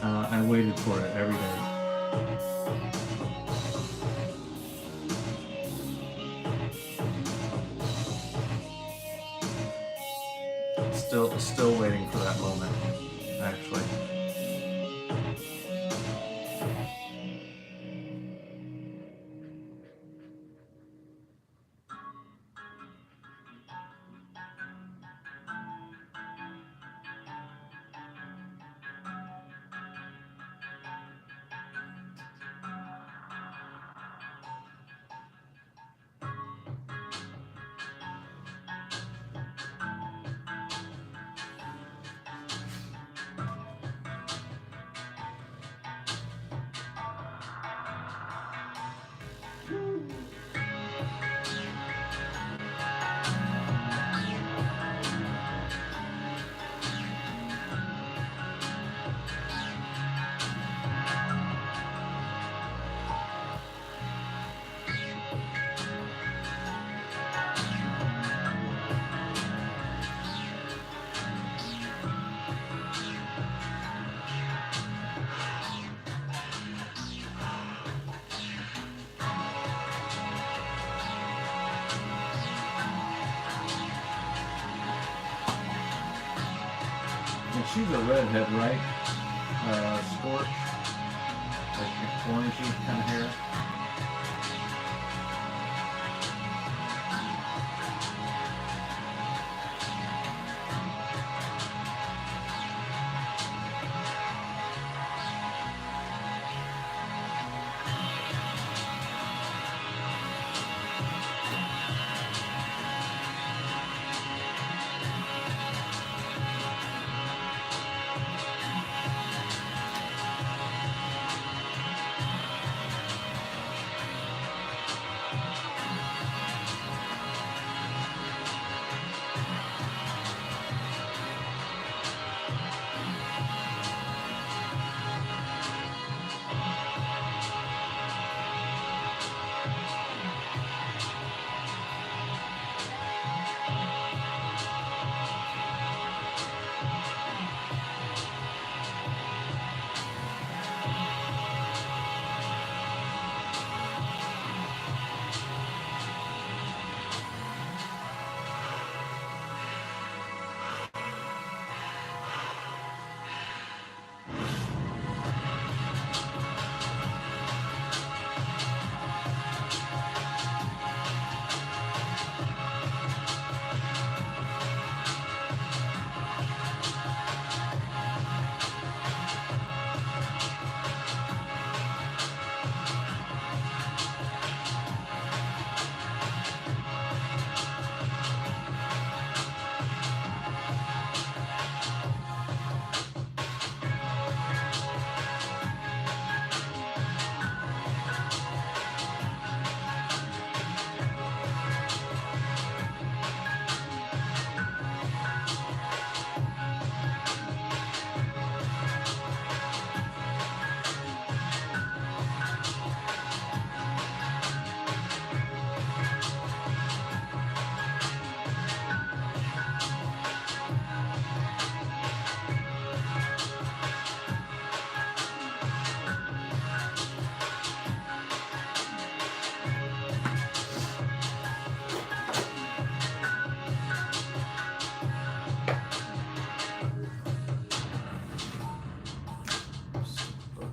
Speaker 1: I waited for it every day. Still waiting for that moment, actually.
Speaker 2: And she's a redhead, right? Scorch. Like orangey kind of hair.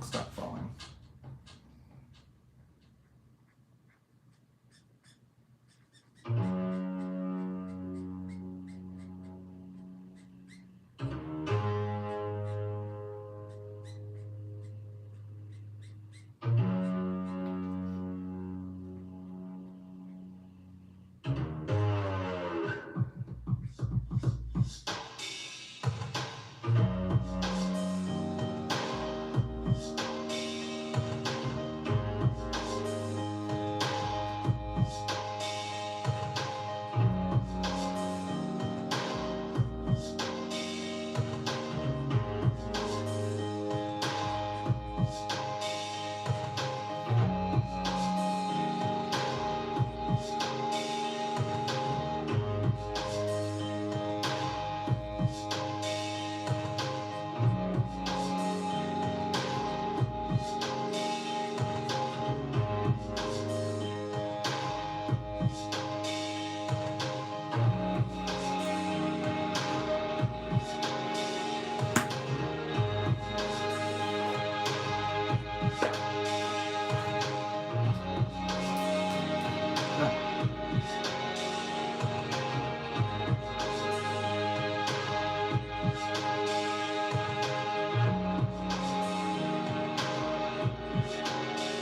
Speaker 2: Stop falling.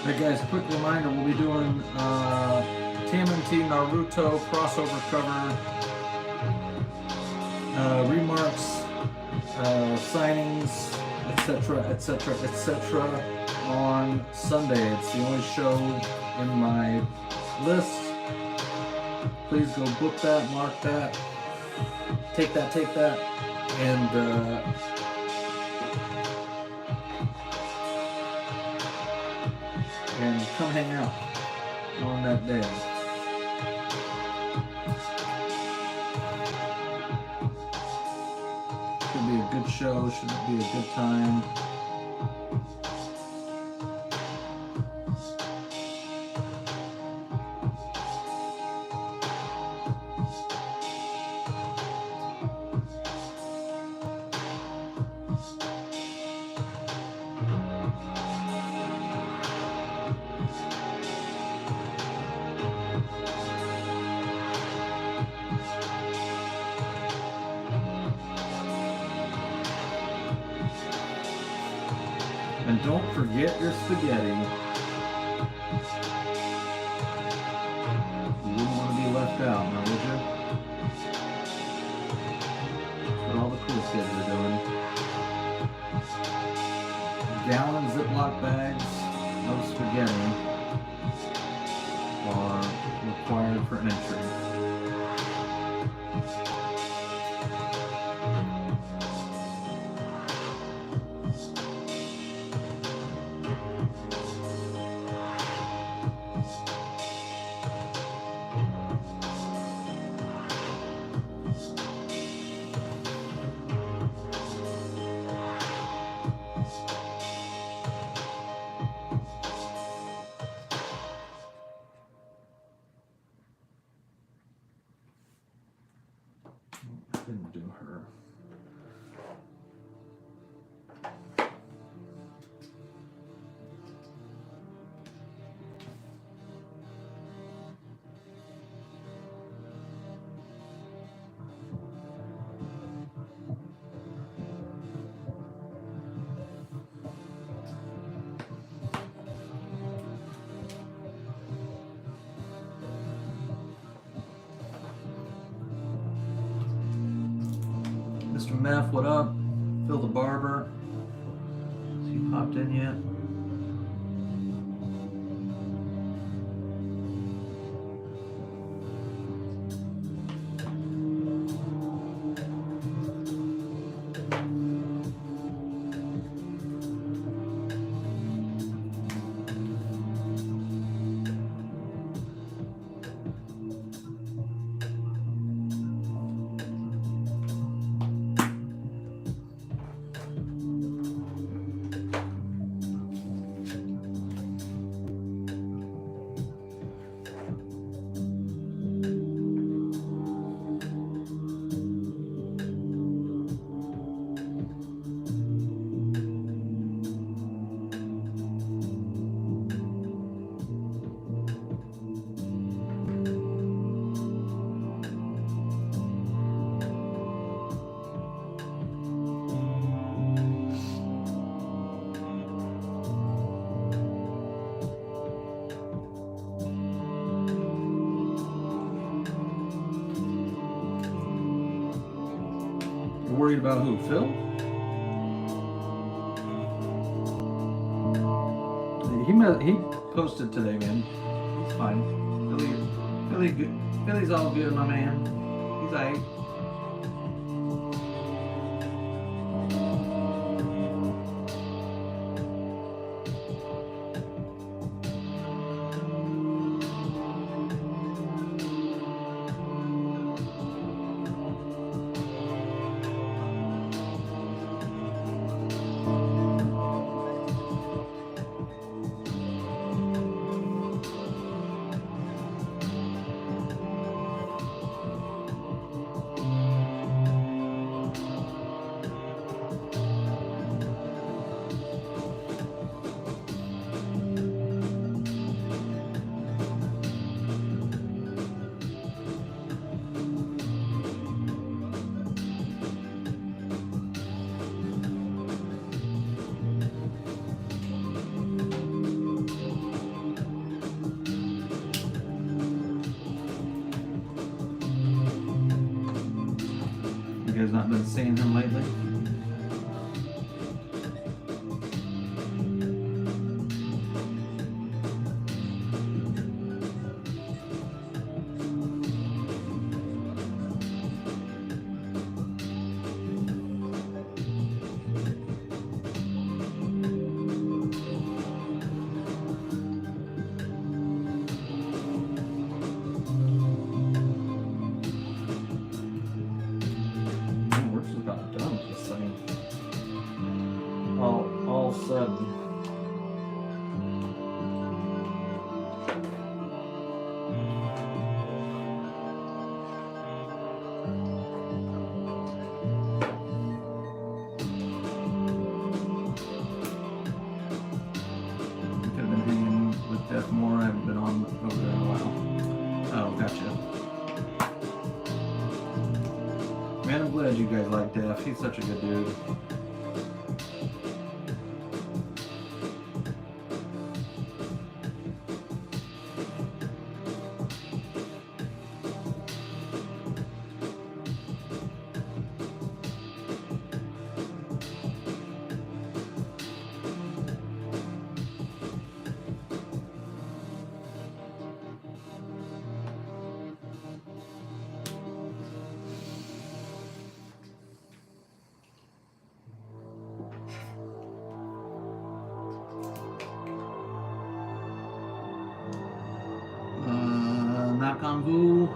Speaker 2: Hey guys, quick reminder, we'll be doing TMNT Naruto crossover cover, remarks, signings, etc., etc., etc. on Sunday. It's the only show in my list. Please go book that, mark that, take that, and come hang out on that day. Should be a good show, should be a good time. And don't forget your spaghetti. You wouldn't want to be left out, now would you? That's what all the cool kids are doing. Gallon Ziploc bags of spaghetti are required for entry. Didn't do her. Mr. Meth, what up? Phil the Barber. Has he popped in yet? Worried about who? Phil? He posted today, man. He's fine. Philly's all good, my man. He's alright. You guys not been seeing him lately? We're just about done with this thing. All of a sudden. Could have been hanging with Def more. I haven't been on over there in a while. Oh, gotcha. Man, I'm glad you guys like Def. He's such a good dude. Convu.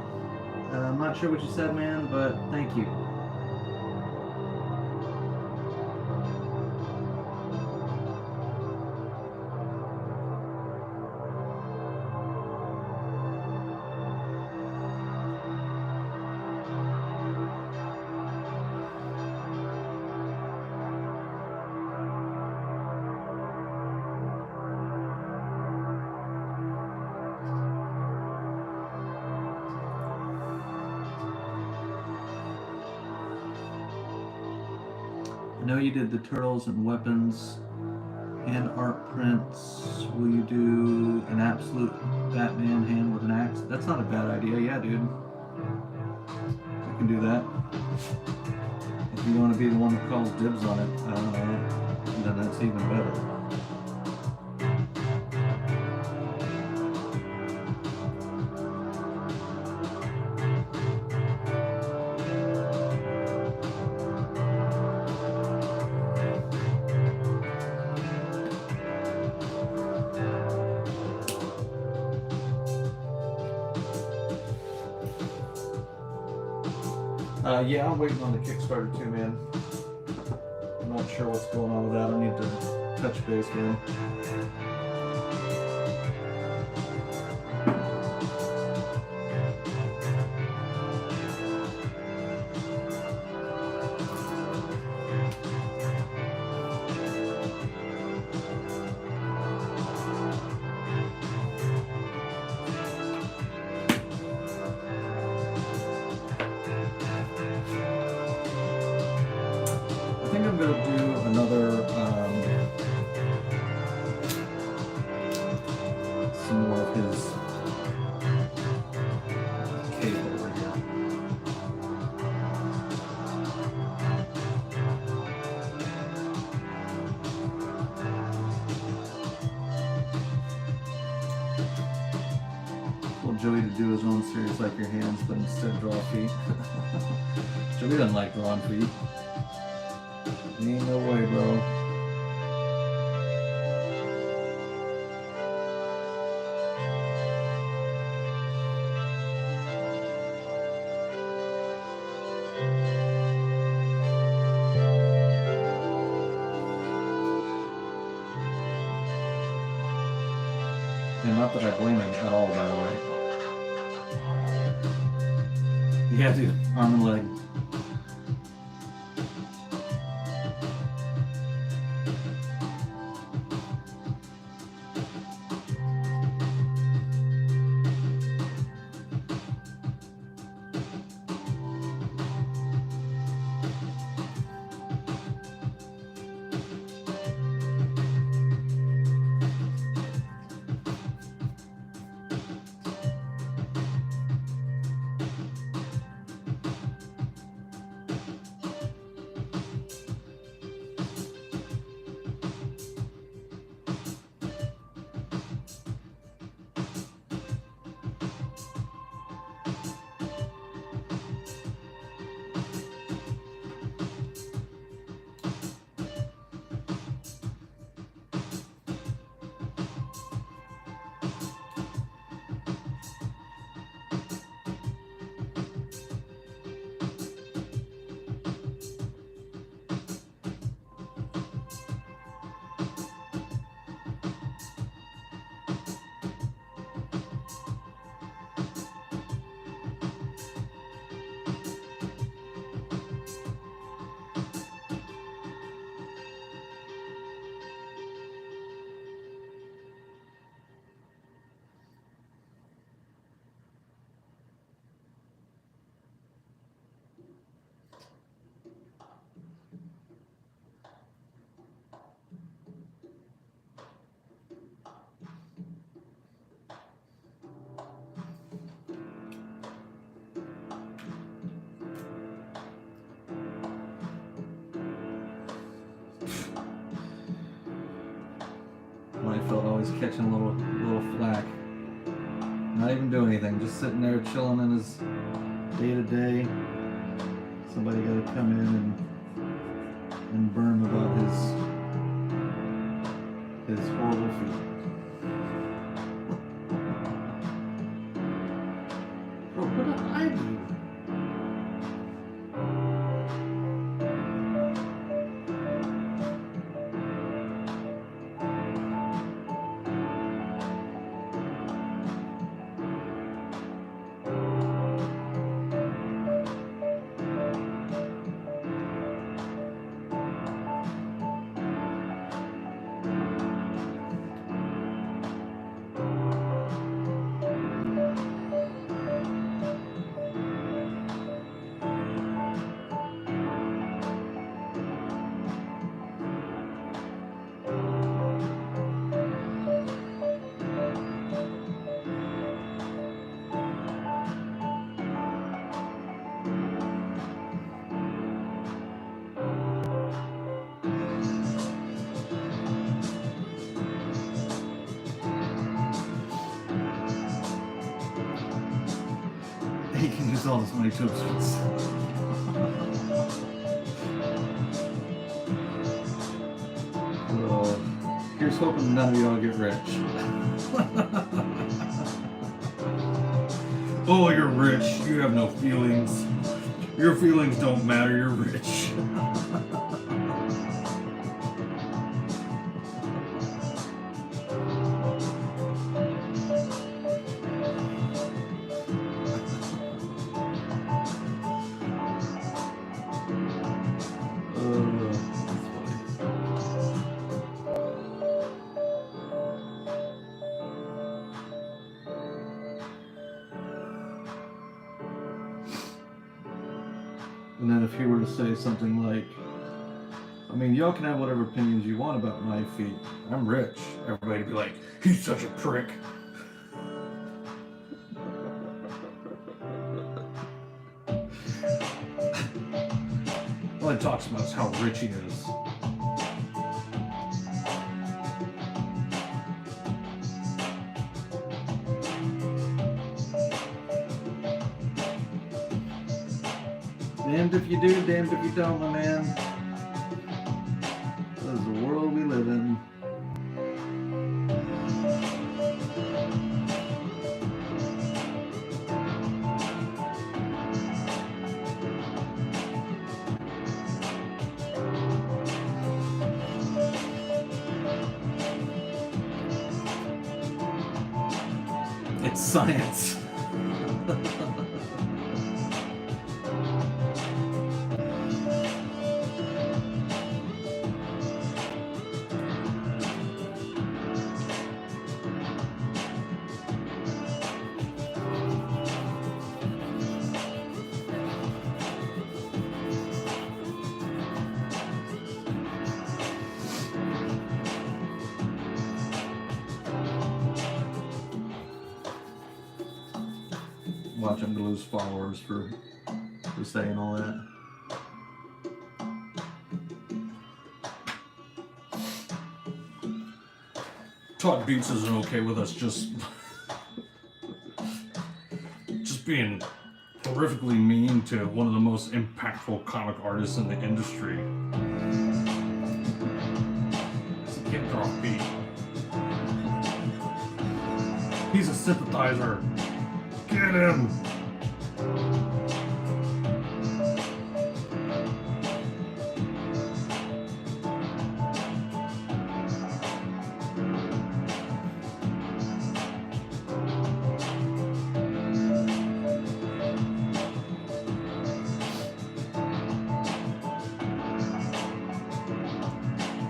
Speaker 2: I'm not sure what you said, man, but thank you. I know you did the turtles and weapons and art prints. Will you do an absolute Batman hand with an axe? That's not a bad idea. Yeah, dude. I can do that. If you want to be the one that calls dibs on it, then that's even better. Yeah, I'm waiting on the Kickstarter too, man. I'm not sure what's going on with that. I need to touch base with him. I think I'm going to do another, some more of his cape over here. Told Joey to do his own series like your hands, but instead draw feet. Joey doesn't like drawing feet. Ain't no way, bro. And not that I blame him at all, by the way. Yeah, dude, arm and leg. Felt always catching a little flack. Not even doing anything, just sitting there chilling in his day-to-day. Somebody got to come in and burn about his horrible feet. He can use all this money to himself. Well, here's hoping none of y'all get rich. Oh, you're rich. You have no feelings. Your feelings don't matter. You're rich. And then if he were to say something like, I mean, y'all can have whatever opinions you want about my feet. I'm rich. Everybody would be like, he's such a prick. All he talks about is how rich he is. Damned if you do, damned if you don't, my man. This is the world we live in. It's science. Watch him lose followers for saying all that. Todd Beats isn't okay with us just being horrifically mean to one of the most impactful comic artists in the industry. He can't draw a beat. He's a sympathizer. Get him!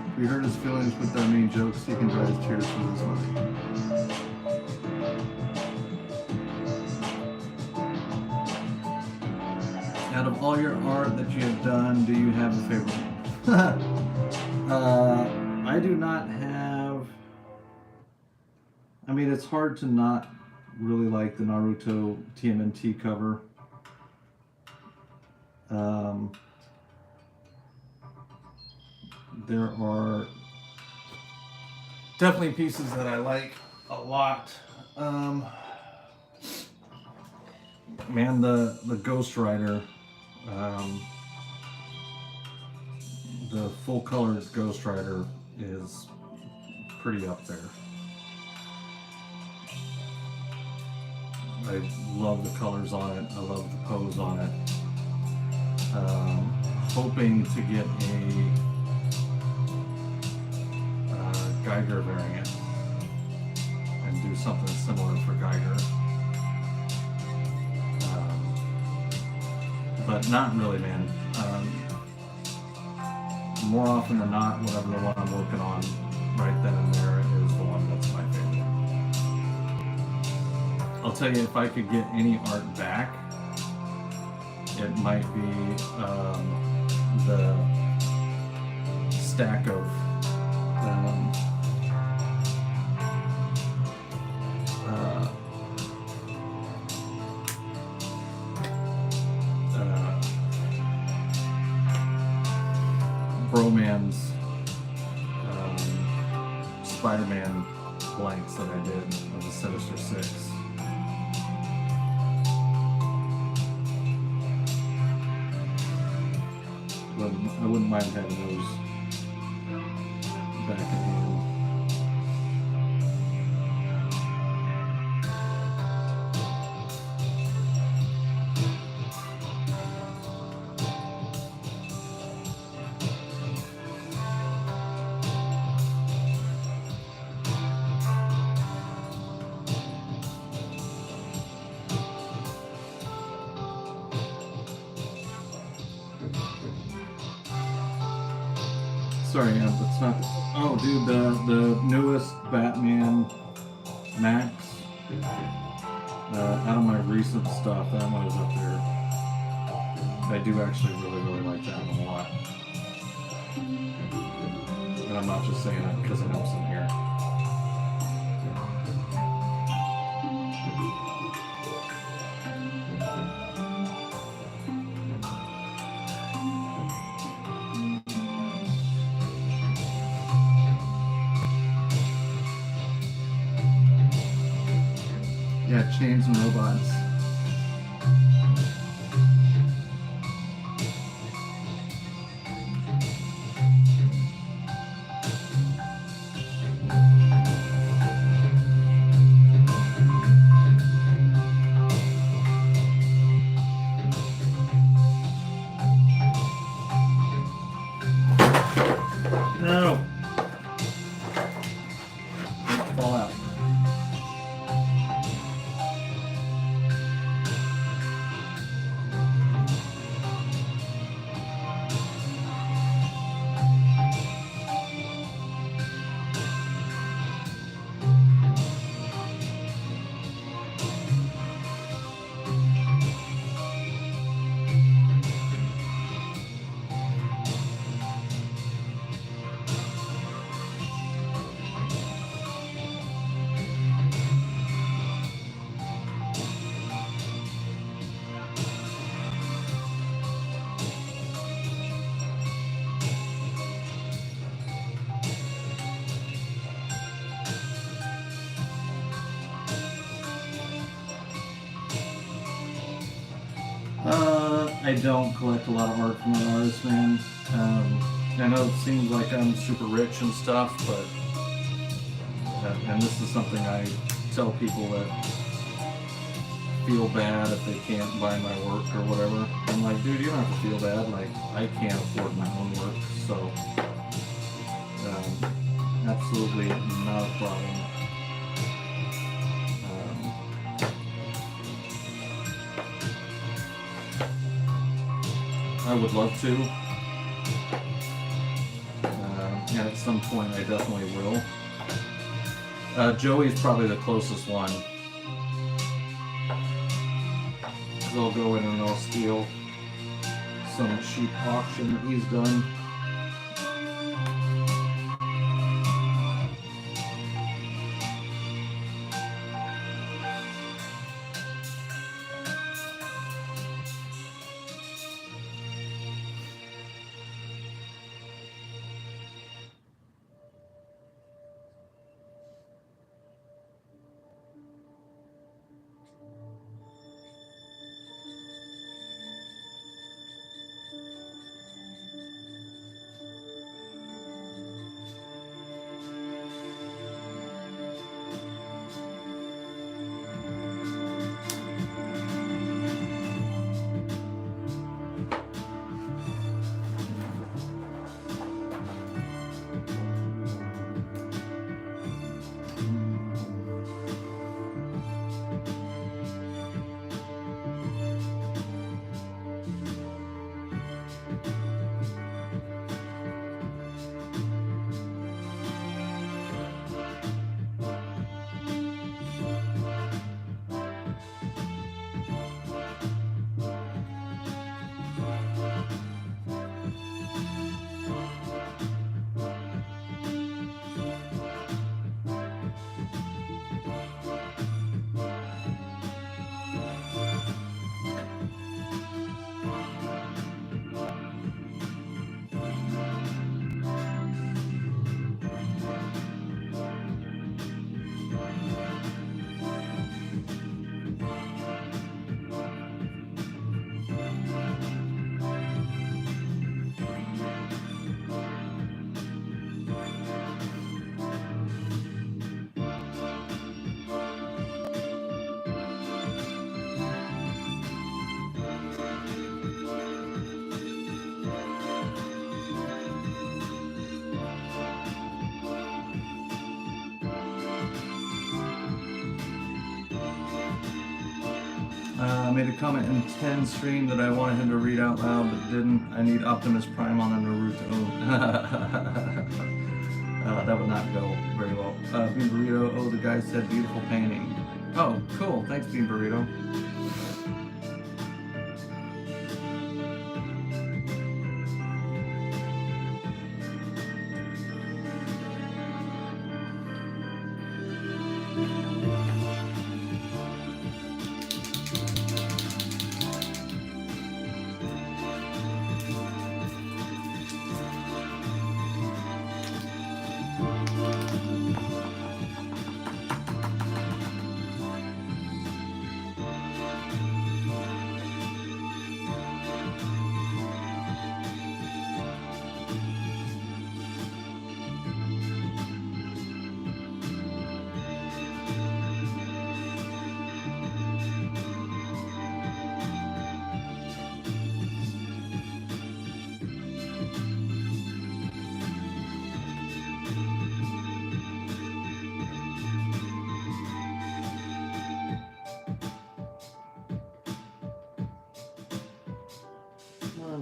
Speaker 2: If you hurt his feelings with their mean jokes, he can dry his tears with his money. Out of all your art that you have done, do you have a favorite? I do not have. I mean, it's hard to not really like the Naruto TMNT cover. There are definitely pieces that I like a lot. Man, the Ghost Rider. The full color Ghost Rider is pretty up there. I love the colors on it. I love the pose on it. Hoping to get a Geiger variant and do something similar for Geiger. But not really, man. More often than not, whatever the one I'm working on right then and there is the one that's my favorite. I'll tell you, if I could get any art back, it might be the stack of Broman's Spider-Man blanks that I did of the Sinister Six. wouldn't mind having those back in hand. Sorry, it's not. Oh, dude, the newest Batman Max. Out of my recent stuff, that one is up there. I do actually really like that one a lot. And I'm not just saying that because it helps in here. Yeah, chains and robots. No! Fall out. I don't collect a lot of art from other artists, man. I know it seems like I'm super rich and stuff, but and this is something I tell people that feel bad if they can't buy my work or whatever. I'm like, dude, you don't have to feel bad. Like, I can't afford my own work, so absolutely not a problem. I would love to, and at some point I definitely will. Joey's probably the closest one. They'll go in and they'll steal some cheap auction that he's done. Made a comment in 10 stream that I wanted him to read out loud, but didn't. I need Optimus Prime on the Naruto. That would not go very well. Bean Burrito, oh, the guy said beautiful painting. Oh, cool. Thanks, Bean Burrito.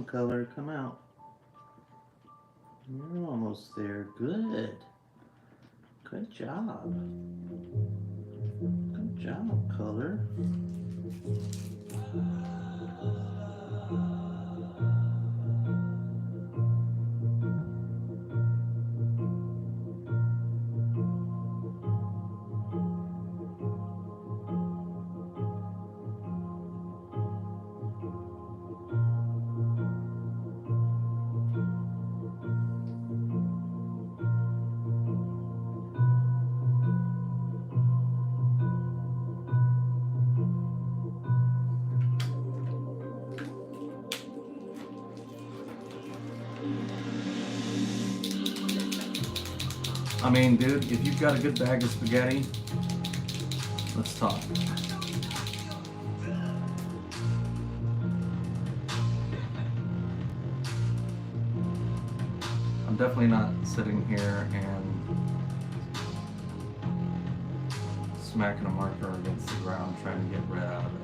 Speaker 2: Color, come out. You're almost there. Good. Good job. Good job, Color. I mean, dude, if you've got a good bag of spaghetti, let's talk. I'm definitely not sitting here and smacking a marker against the ground trying to get red out of it.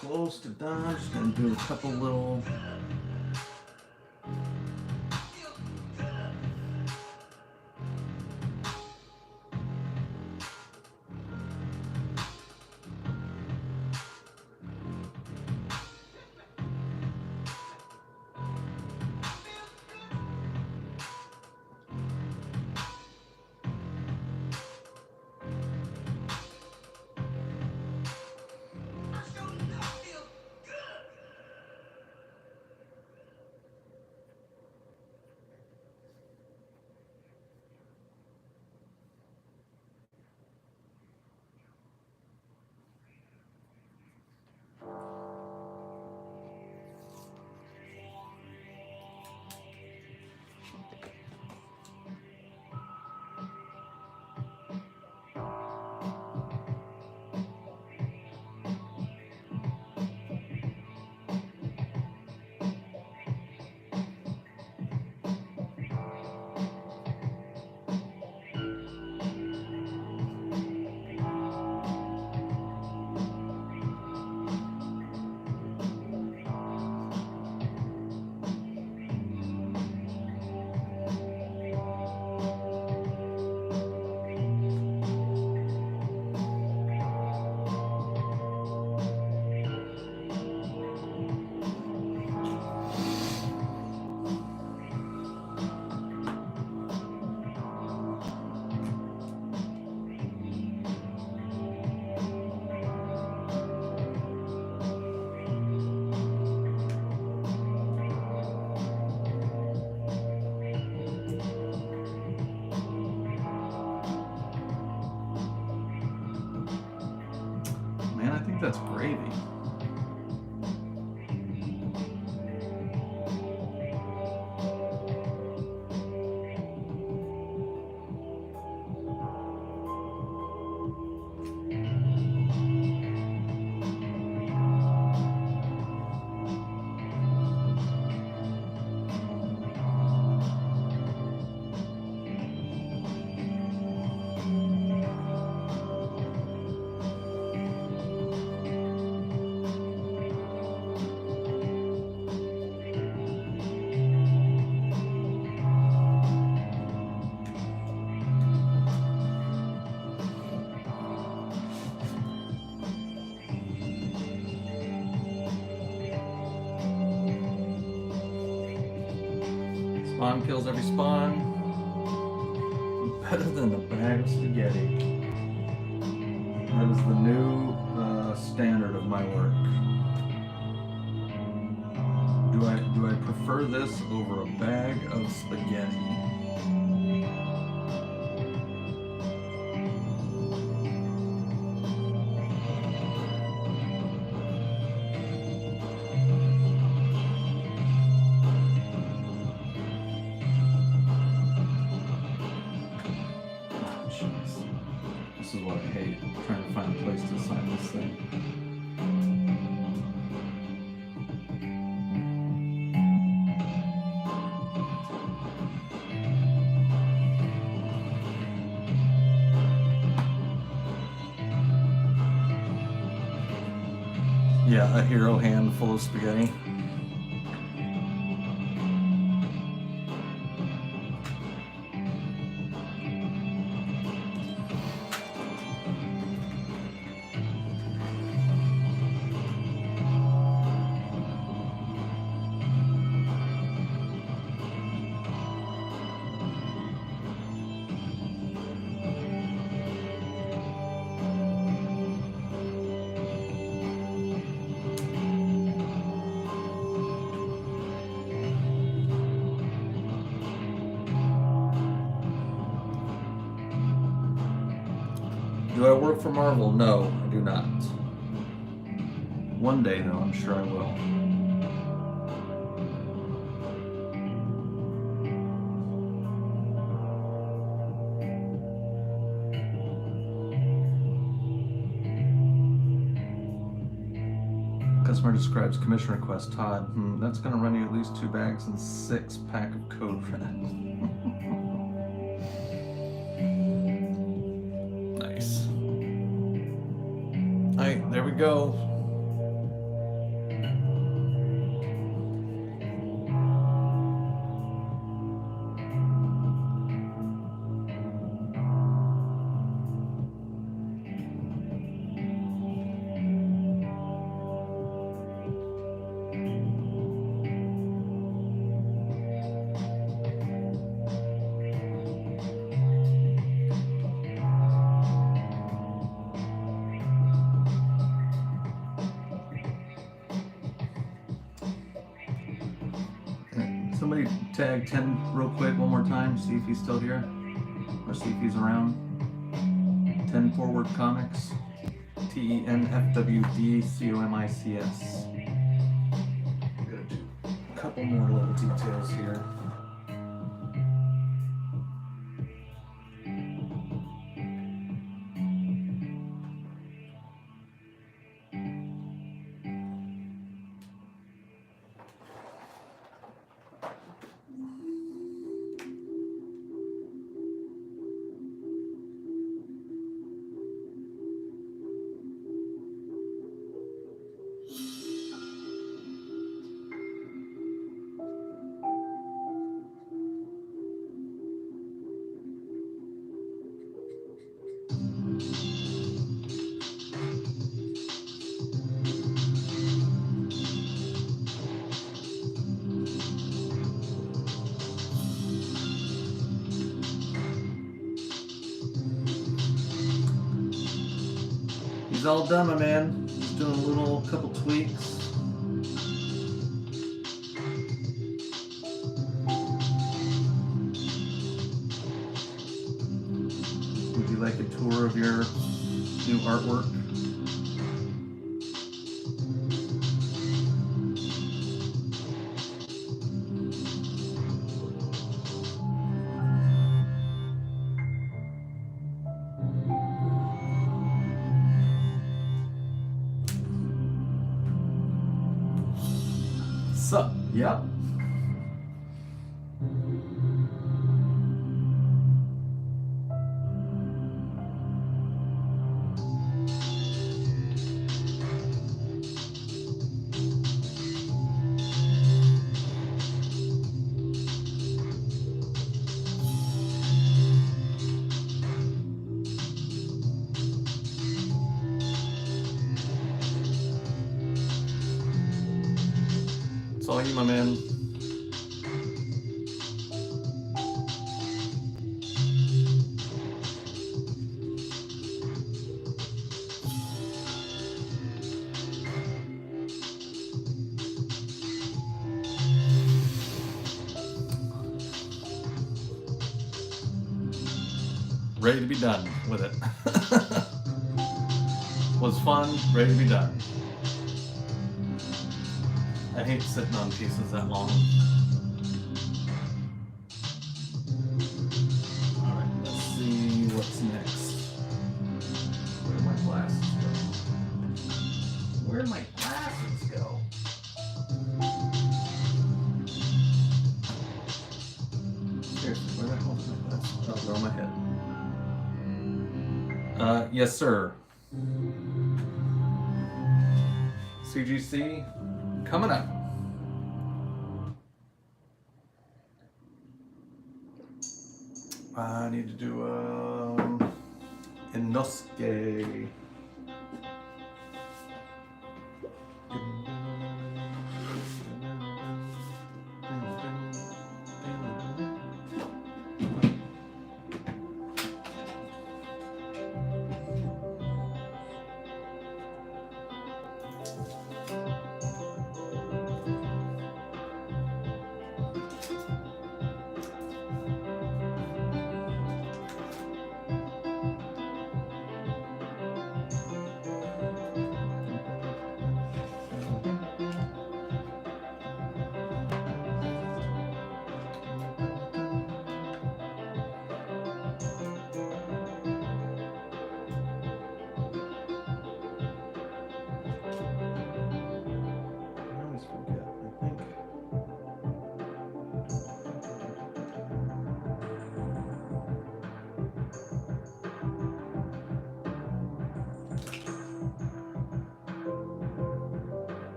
Speaker 2: Close to done. Just gonna do a couple little think that's gravy. Spawn kills every spawn. Better than a bag of spaghetti. That is the new standard of my work. Do I prefer this over a bag of spaghetti? This is what I hate, trying to find a place to sign this thing. Yeah, a hero hand full of spaghetti. Do I work for Marvel? No, I do not. One day, though, I'm sure I will. Customer describes commission request. Todd, that's going to run you at least 2 bags and 6 pack of code red. Nice. All right, there we go. Somebody tag 10 real quick one more time, see if he's still here, or see if he's around. 10 Forward Comics, TENFWDCOMICS. I'm gonna do a couple more little details here. He's all done, my man. He's doing a couple tweaks. Would you like a tour of your new artwork? So, yep.
Speaker 1: It's all you, my man. Ready to be done with it. Was fun, ready to be done. I hate sitting on pieces that long. Alright, let's see what's next. Where do my glasses go? Where did my glasses go? Seriously, where the hell did my glasses go? Oh, they're on my head. Yes, sir. CGC coming up. I need to do Inosuke.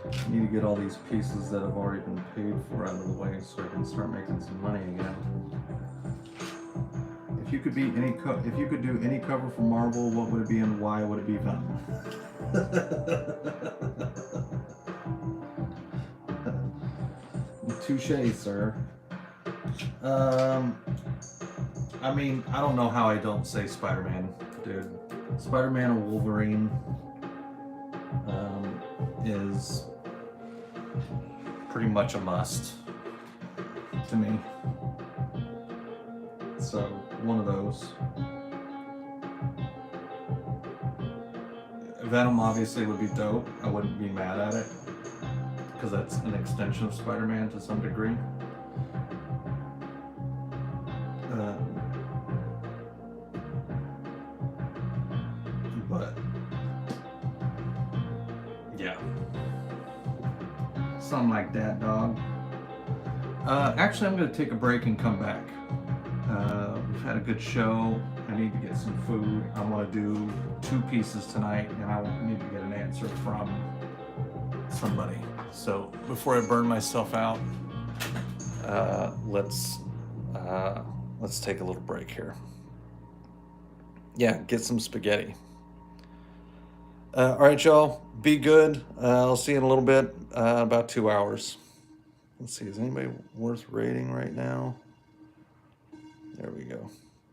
Speaker 1: I need to get all these pieces that have already been paid for out of the way so I can start making some money again. If you could be if you could do any cover for Marvel, what would it be and why would it be Venom? Touche, sir. I mean, I don't know how I don't say Spider-Man, dude. Spider-Man or Wolverine is pretty much a must to me. So, one of those. Venom obviously would be dope. I wouldn't be mad at it because that's an extension of Spider-Man to some degree. But yeah, something like that, dog. Actually, I'm going to take a break and come back. We've had a good show. I need to get some food. I want to do 2 pieces tonight, and I need to get an answer from somebody. So before I burn myself out, let's take a little break here. Yeah, get some spaghetti. All right, y'all. Be good. I'll see you in a little bit. About 2 hours. Let's see. Is anybody worth rating right now? There we go.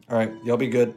Speaker 1: All right. Y'all be good.